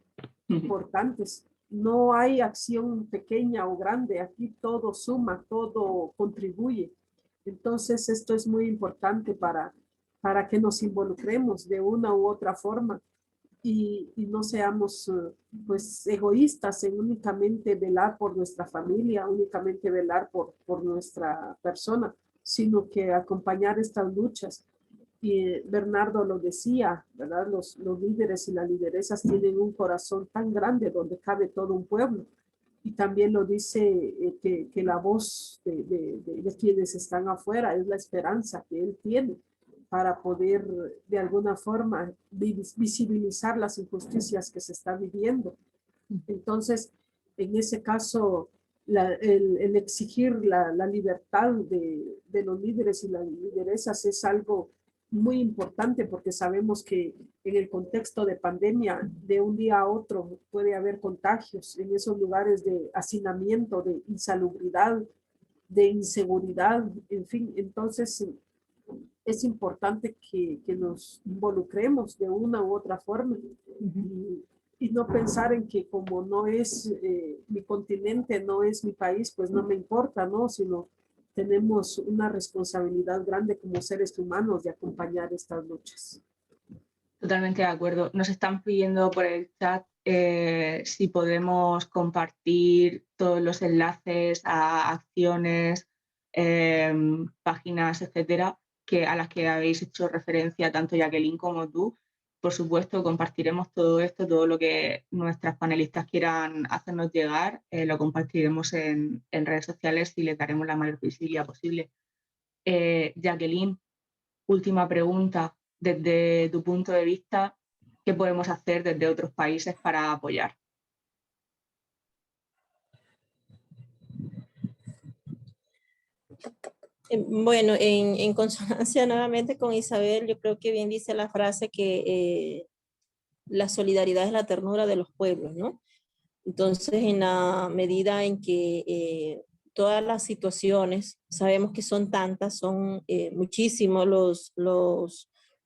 importantes no hay acción pequeña o grande, aquí todo suma, todo contribuye. Entonces esto es muy importante para que nos involucremos de una u otra forma y no seamos pues egoístas en únicamente velar por nuestra familia, únicamente velar por nuestra persona, sino que acompañar estas luchas. Y Bernardo lo decía, ¿verdad? Los líderes y las lideresas tienen un corazón tan grande donde cabe todo un pueblo. Y también lo dice que la voz de quienes están afuera es la esperanza que él tiene para poder de alguna forma visibilizar las injusticias que se están viviendo. Entonces, en ese caso, el exigir la libertad de los líderes y las lideresas es algo muy importante porque sabemos que en el contexto de pandemia, de un día a otro puede haber contagios en esos lugares de hacinamiento, de insalubridad, de inseguridad, en fin. Entonces, es importante que nos involucremos de una u otra forma y no pensar en que como no es mi continente, no es mi país, pues no me importa, ¿no? Sino tenemos una responsabilidad grande como seres humanos de acompañar estas luchas. Totalmente de acuerdo. Nos están pidiendo por el chat si podemos compartir todos los enlaces a acciones, páginas, etcétera, a las que habéis hecho referencia tanto Jacqueline como tú. Por supuesto, compartiremos todo esto, todo lo que nuestras panelistas quieran hacernos llegar, lo compartiremos en redes sociales y les daremos la mayor visibilidad posible. Jacqueline, última pregunta. Desde tu punto de vista, ¿qué podemos hacer desde otros países para apoyar? Bueno, en consonancia nuevamente con Isabel, yo creo que bien dice la frase que la solidaridad es la ternura de los pueblos, ¿no? Entonces, en la medida en que todas las situaciones, sabemos que son tantas, son muchísimos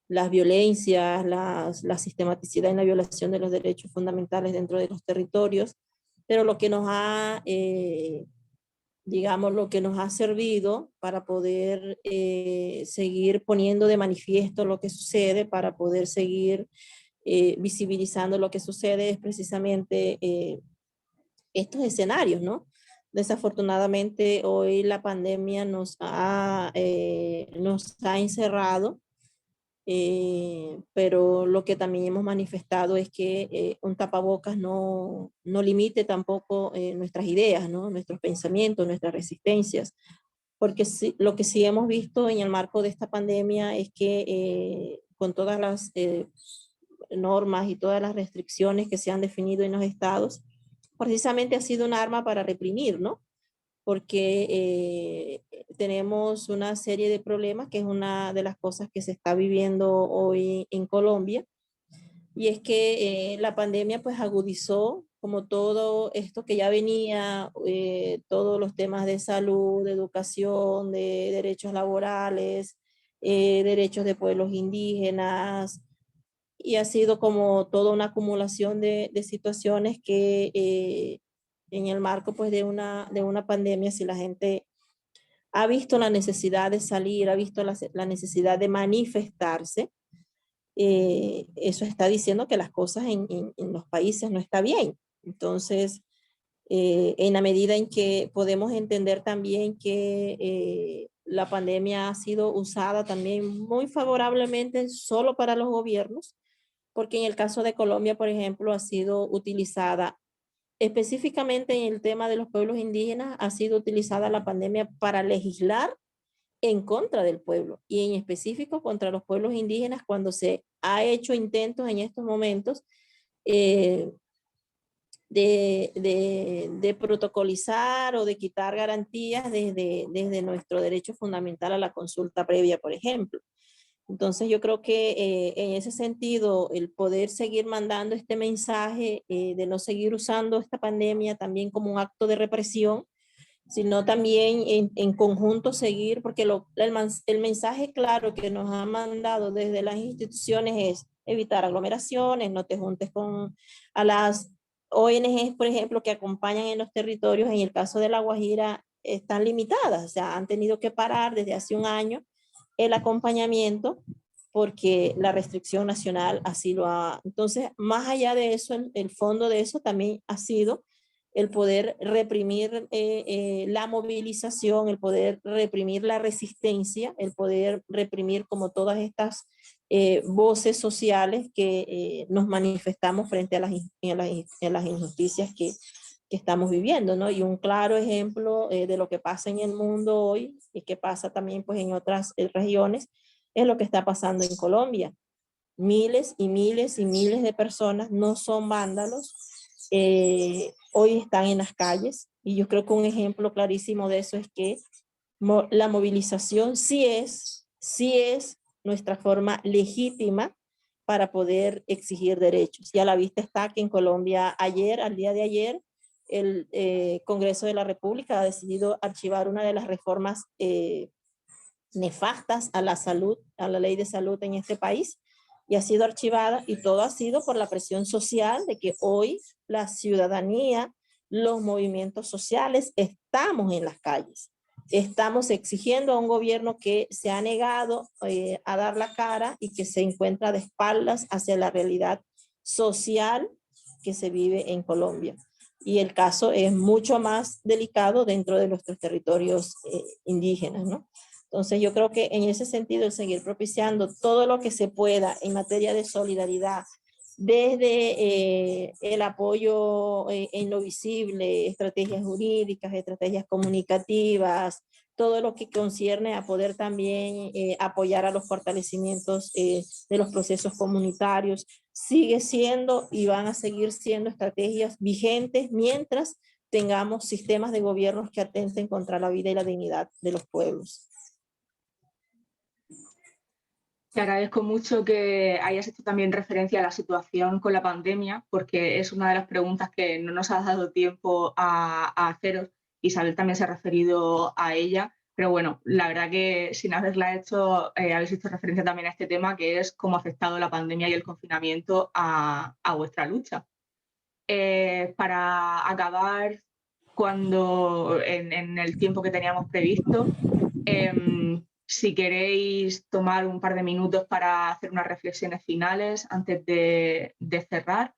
las violencias, la sistematicidad en la violación de los derechos fundamentales dentro de los territorios, pero lo que nos ha, digamos, lo que nos ha servido para poder seguir poniendo de manifiesto lo que sucede, para poder seguir visibilizando lo que sucede es precisamente estos escenarios, ¿no? Desafortunadamente hoy la pandemia nos ha encerrado, pero lo que también hemos manifestado es que un tapabocas no limite tampoco nuestras ideas, ¿no? Nuestros pensamientos, nuestras resistencias, porque sí, lo que sí hemos visto en el marco de esta pandemia es que con todas las normas y todas las restricciones que se han definido en los estados, precisamente ha sido un arma para reprimir, ¿no? Porque tenemos una serie de problemas, que es una de las cosas que se está viviendo hoy en Colombia, y es que la pandemia pues agudizó como todo esto que ya venía, todos los temas de salud, de educación, de derechos laborales, derechos de pueblos indígenas, y ha sido como toda una acumulación de situaciones que en el marco pues de una pandemia, si la gente ha visto la necesidad de salir, ha visto la necesidad de manifestarse, eso está diciendo que las cosas en los países no está bien. Entonces, en la medida en que podemos entender también que la pandemia ha sido usada también muy favorablemente solo para los gobiernos, porque en el caso de Colombia, por ejemplo, ha sido utilizada específicamente en el tema de los pueblos indígenas, ha sido utilizada la pandemia para legislar en contra del pueblo y en específico contra los pueblos indígenas cuando se ha hecho intentos en estos momentos eh, de protocolizar o de quitar garantías desde nuestro derecho fundamental a la consulta previa, por ejemplo. Entonces yo creo que en ese sentido el poder seguir mandando este mensaje de no seguir usando esta pandemia también como un acto de represión, sino también en conjunto seguir, porque el mensaje claro que nos han mandado desde las instituciones es evitar aglomeraciones, no te juntes a las ONGs, por ejemplo, que acompañan en los territorios, en el caso de La Guajira, están limitadas, o sea, han tenido que parar desde hace un año el acompañamiento porque la restricción nacional así lo ha. Entonces, más allá de eso, el fondo de eso también ha sido el poder reprimir la movilización, el poder reprimir la resistencia, el poder reprimir como todas estas voces sociales que nos manifestamos frente a las injusticias que estamos viviendo, ¿no? Y un claro ejemplo de lo que pasa en el mundo hoy y que pasa también pues en otras regiones es lo que está pasando en Colombia. Miles y miles y miles de personas no son vándalos, hoy están en las calles y yo creo que un ejemplo clarísimo de eso es que la movilización sí es nuestra forma legítima para poder exigir derechos. Y a la vista está que en Colombia al día de ayer, el Congreso de la República ha decidido archivar una de las reformas nefastas a la salud, a la ley de salud en este país, y ha sido archivada, y todo ha sido por la presión social de que hoy la ciudadanía, los movimientos sociales, estamos en las calles. Estamos exigiendo a un gobierno que se ha negado a dar la cara y que se encuentra de espaldas hacia la realidad social que se vive en Colombia. Y el caso es mucho más delicado dentro de nuestros territorios indígenas, ¿no? Entonces yo creo que en ese sentido el seguir propiciando todo lo que se pueda en materia de solidaridad, desde el apoyo en lo visible, estrategias jurídicas, estrategias comunicativas, todo lo que concierne a poder también apoyar a los fortalecimientos de los procesos comunitarios, sigue siendo y van a seguir siendo estrategias vigentes mientras tengamos sistemas de gobiernos que atenten contra la vida y la dignidad de los pueblos. Te agradezco mucho que hayas hecho también referencia a la situación con la pandemia, porque es una de las preguntas que no nos ha dado tiempo a haceros. Isabel también se ha referido a ella, pero bueno, la verdad que sin haberla hecho, habéis hecho referencia también a este tema, que es cómo ha afectado la pandemia y el confinamiento a vuestra lucha. Para acabar en el tiempo que teníamos previsto, si queréis tomar un par de minutos para hacer unas reflexiones finales antes de cerrar,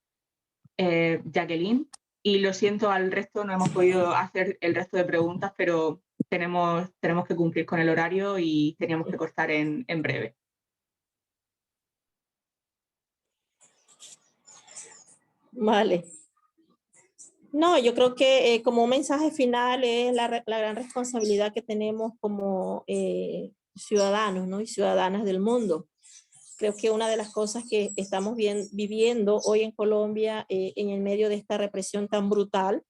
Jacqueline. Y lo siento al resto, no hemos podido hacer el resto de preguntas, pero tenemos que cumplir con el horario y teníamos que cortar en breve. Vale. No, yo creo que como un mensaje final es la gran responsabilidad que tenemos como ciudadanos, ¿no? Y ciudadanas del mundo. Creo que una de las cosas que estamos viviendo hoy en Colombia en el medio de esta represión tan brutal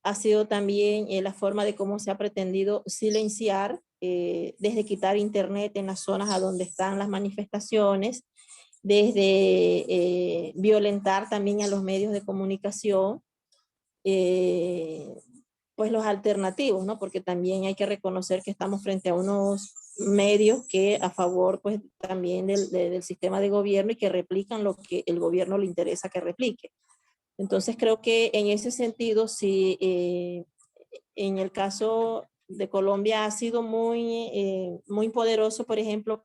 ha sido también la forma de cómo se ha pretendido silenciar, desde quitar internet en las zonas a donde están las manifestaciones, desde violentar también a los medios de comunicación, pues los alternativos, ¿no? Porque también hay que reconocer que estamos frente a unos medios que a favor pues también del sistema de gobierno y que replican lo que el gobierno le interesa que replique. Entonces creo que en ese sentido, sí, en el caso de Colombia ha sido muy poderoso, por ejemplo,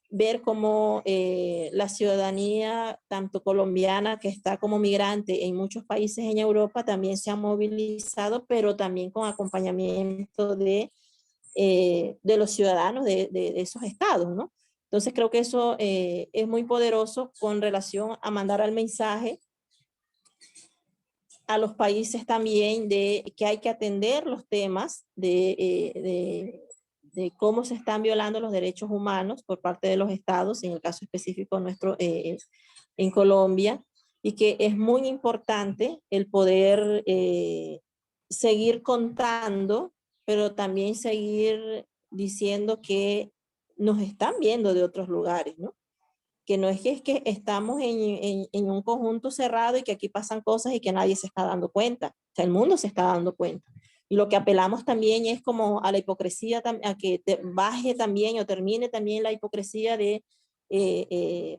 ver cómo la ciudadanía, tanto colombiana que está como migrante en muchos países en Europa, también se ha movilizado, pero también con acompañamiento de los ciudadanos de esos estados, ¿no? Entonces creo que eso es muy poderoso con relación a mandar el mensaje a los países también de que hay que atender los temas de cómo se están violando los derechos humanos por parte de los estados, en el caso específico nuestro en Colombia, y que es muy importante el poder seguir contando, pero también seguir diciendo que nos están viendo de otros lugares, ¿no? Que no es que estamos en un conjunto cerrado y que aquí pasan cosas y que nadie se está dando cuenta. O sea, el mundo se está dando cuenta. Y lo que apelamos también es como a la hipocresía, a que baje también o termine también la hipocresía de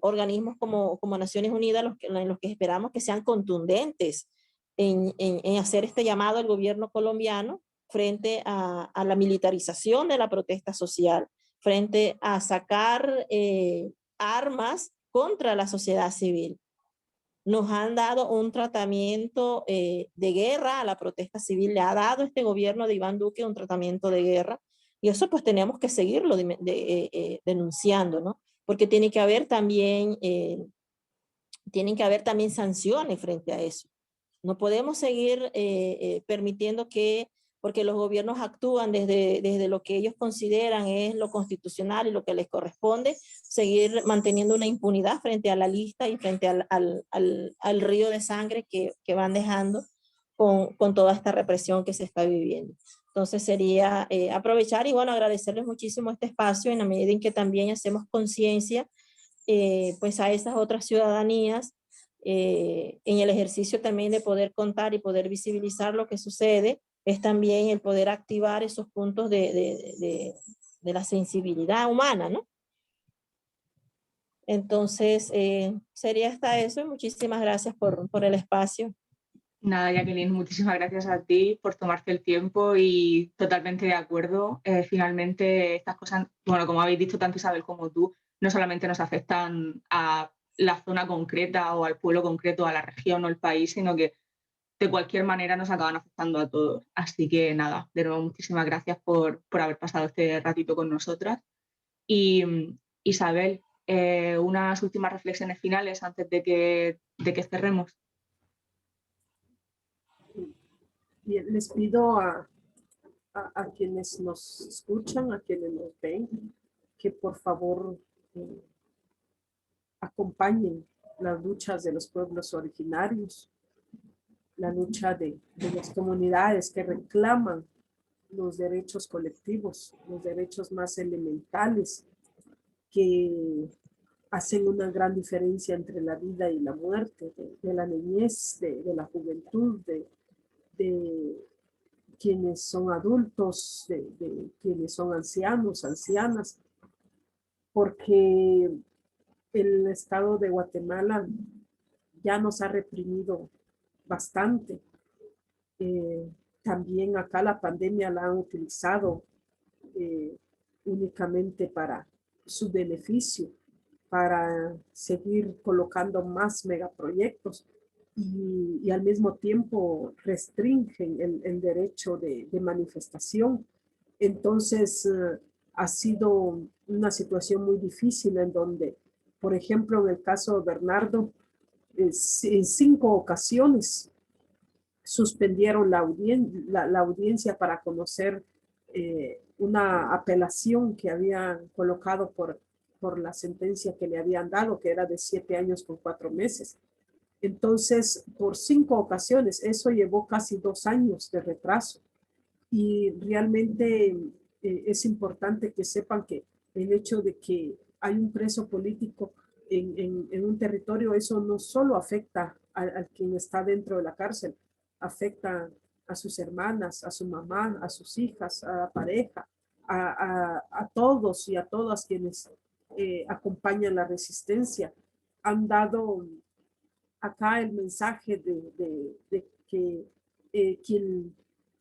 organismos como Naciones Unidas en los que esperamos que sean contundentes en hacer este llamado al gobierno colombiano frente a la militarización de la protesta social, frente a sacar armas contra la sociedad civil. Nos han dado un tratamiento de guerra a la protesta civil, le ha dado este gobierno de Iván Duque un tratamiento de guerra, y eso pues tenemos que seguirlo denunciando, ¿no? Porque tienen que haber también sanciones frente a eso. No podemos seguir permitiendo que, porque los gobiernos actúan desde lo que ellos consideran es lo constitucional y lo que les corresponde, seguir manteniendo una impunidad frente a la lista y frente al río de sangre que van dejando con toda esta represión que se está viviendo. Entonces sería aprovechar y bueno, agradecerles muchísimo este espacio en la medida en que también hacemos conciencia pues a esas otras ciudadanías en el ejercicio también de poder contar y poder visibilizar lo que sucede, es también el poder activar esos puntos de la sensibilidad humana, ¿no? Entonces, sería hasta eso y muchísimas gracias por el espacio. Nada, Jacqueline, muchísimas gracias a ti por tomarte el tiempo y totalmente de acuerdo. Finalmente, estas cosas, bueno, como habéis dicho tanto Isabel como tú, no solamente nos afectan a la zona concreta o al pueblo concreto, a la región o el país, sino que de cualquier manera nos acaban afectando a todos. Así que nada, de nuevo muchísimas gracias por haber pasado este ratito con nosotras. Y Isabel, unas últimas reflexiones finales antes de que cerremos. Bien, les pido a quienes nos escuchan, a quienes nos ven, que por favor acompañen las luchas de los pueblos originarios, la lucha de las comunidades que reclaman los derechos colectivos, los derechos más elementales que hacen una gran diferencia entre la vida y la muerte, de la niñez, de la juventud, de quienes son adultos, de quienes son ancianos, ancianas, porque el Estado de Guatemala ya nos ha reprimido bastante. También acá la pandemia la han utilizado únicamente para su beneficio, para seguir colocando más megaproyectos y al mismo tiempo restringen el derecho de manifestación. Entonces, ha sido una situación muy difícil en donde, por ejemplo, en el caso de Bernardo, en 5 ocasiones suspendieron la audiencia para conocer una apelación que habían colocado por la sentencia que le habían dado, que era de 7 años con 4 meses. Entonces, por 5 ocasiones, eso llevó casi 2 años de retraso. Y realmente es importante que sepan que el hecho de que hay un preso político en un territorio, eso no solo afecta al quien está dentro de la cárcel, afecta a sus hermanas, a su mamá, a sus hijas, a la pareja, a todos y a todas quienes acompañan la resistencia. Han dado acá el mensaje de que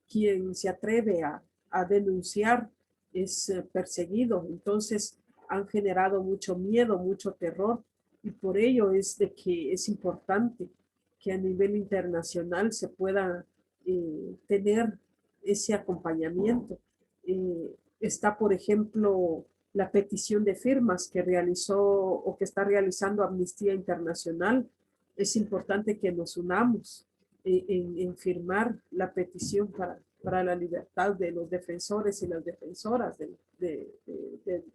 quien se atreve a denunciar es perseguido. Entonces han generado mucho miedo, mucho terror, y por ello es de que es importante que a nivel internacional se pueda tener ese acompañamiento. Está, por ejemplo, la petición de firmas que realizó o que está realizando Amnistía Internacional. Es importante que nos unamos en firmar la petición para la libertad de los defensores y las defensoras de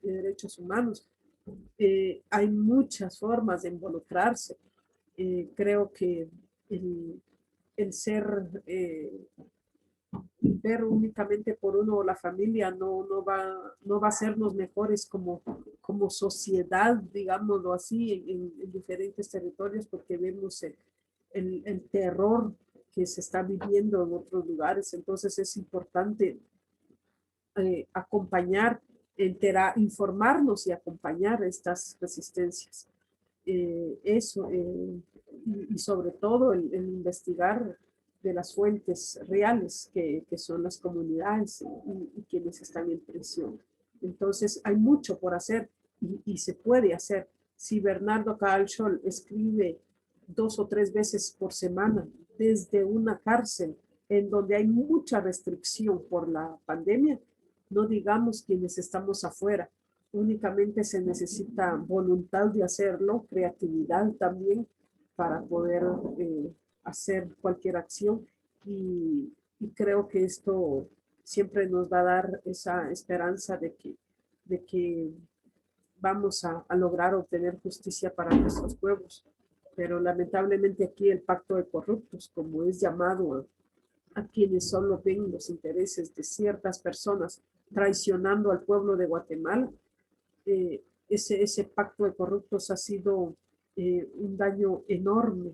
derechos humanos. Hay muchas formas de involucrarse. Creo que el ser ver únicamente por uno o la familia no va a hacernos mejores como sociedad, digámoslo así, en diferentes territorios, porque vemos el terror que se está viviendo en otros lugares. Entonces es importante acompañar informarnos y acompañar estas resistencias. Y sobre todo el investigar de las fuentes reales que son las comunidades y quienes están en prisión. Entonces hay mucho por hacer y se puede hacer. Si Bernardo Cavalschol escribe 2 o 3 veces por semana desde una cárcel en donde hay mucha restricción por la pandemia, no digamos quienes estamos afuera, únicamente se necesita voluntad de hacerlo, creatividad también para poder hacer cualquier acción y creo que esto siempre nos va a dar esa esperanza de que vamos a lograr obtener justicia para nuestros pueblos. Pero lamentablemente aquí el pacto de corruptos, como es llamado a quienes solo ven los intereses de ciertas personas traicionando al pueblo de Guatemala, ese pacto de corruptos ha sido un daño enorme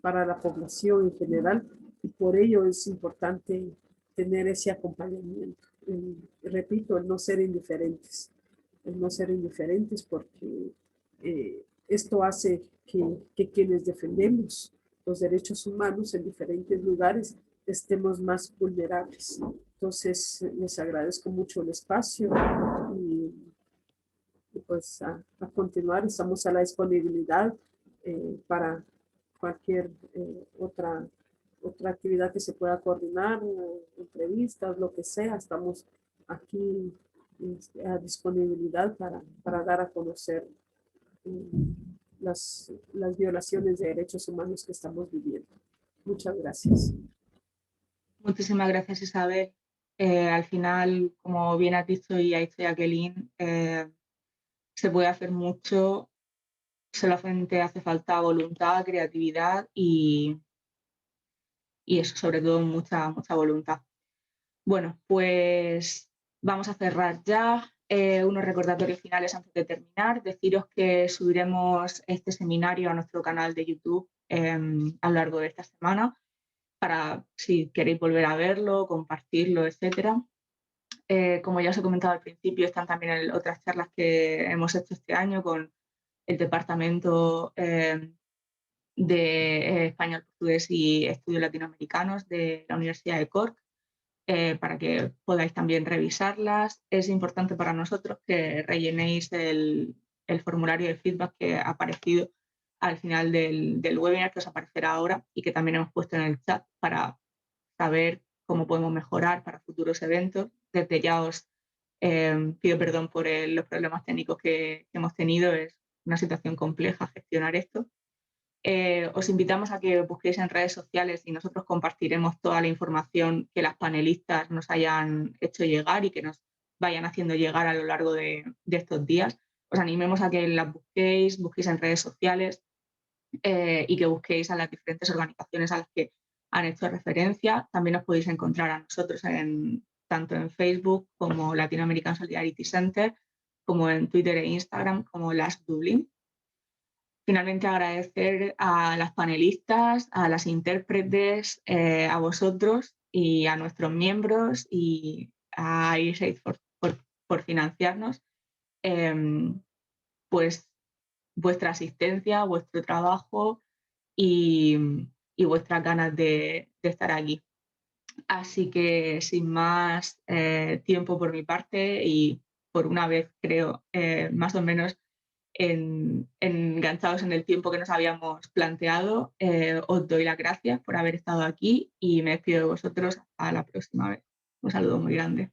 para la población en general y por ello es importante tener ese acompañamiento. Repito, el no ser indiferentes. El no ser indiferentes porque esto hace que quienes defendemos los derechos humanos en diferentes lugares estemos más vulnerables. Entonces, les agradezco mucho el espacio y pues a continuar. Estamos a la disponibilidad para cualquier otra actividad que se pueda coordinar, entrevistas, lo que sea. Estamos aquí a disponibilidad para dar a conocer las violaciones de derechos humanos que estamos viviendo. Muchas gracias. Muchísimas gracias, Isabel. Al final, como bien has dicho y ha dicho Jacqueline, se puede hacer mucho, solamente hace falta voluntad, creatividad y eso, sobre todo mucha voluntad. Bueno, pues vamos a cerrar ya. Unos recordatorios finales antes de terminar. Deciros que subiremos este seminario a nuestro canal de YouTube a lo largo de esta semana para si queréis volver a verlo, compartirlo, etcétera. Como ya os he comentado al principio, están también otras charlas que hemos hecho este año con el Departamento de Español, Portugués y Estudios Latinoamericanos de la Universidad de Cork, para que podáis también revisarlas. Es importante para nosotros que rellenéis el formulario de feedback que ha aparecido al final del webinar, que os aparecerá ahora y que también hemos puesto en el chat para saber cómo podemos mejorar para futuros eventos. Desde ya os pido perdón por los problemas técnicos que hemos tenido. Es una situación compleja gestionar esto. Os invitamos a que busquéis en redes sociales y nosotros compartiremos toda la información que las panelistas nos hayan hecho llegar y que nos vayan haciendo llegar a lo largo de estos días. Os animemos a que las busquéis en redes sociales y que busquéis a las diferentes organizaciones a las que han hecho referencia. También os podéis encontrar a nosotros tanto en Facebook como Latin American Solidarity Center, como en Twitter e Instagram como Las Dublín. Finalmente, agradecer a las panelistas, a las intérpretes, a vosotros y a nuestros miembros y a IRIS por financiarnos, pues vuestra asistencia, vuestro trabajo y vuestras ganas de estar aquí. Así que sin más tiempo por mi parte y por una vez creo más o menos enganchados en el tiempo que nos habíamos planteado, os doy las gracias por haber estado aquí y me despido de vosotros hasta la próxima vez. Un saludo muy grande.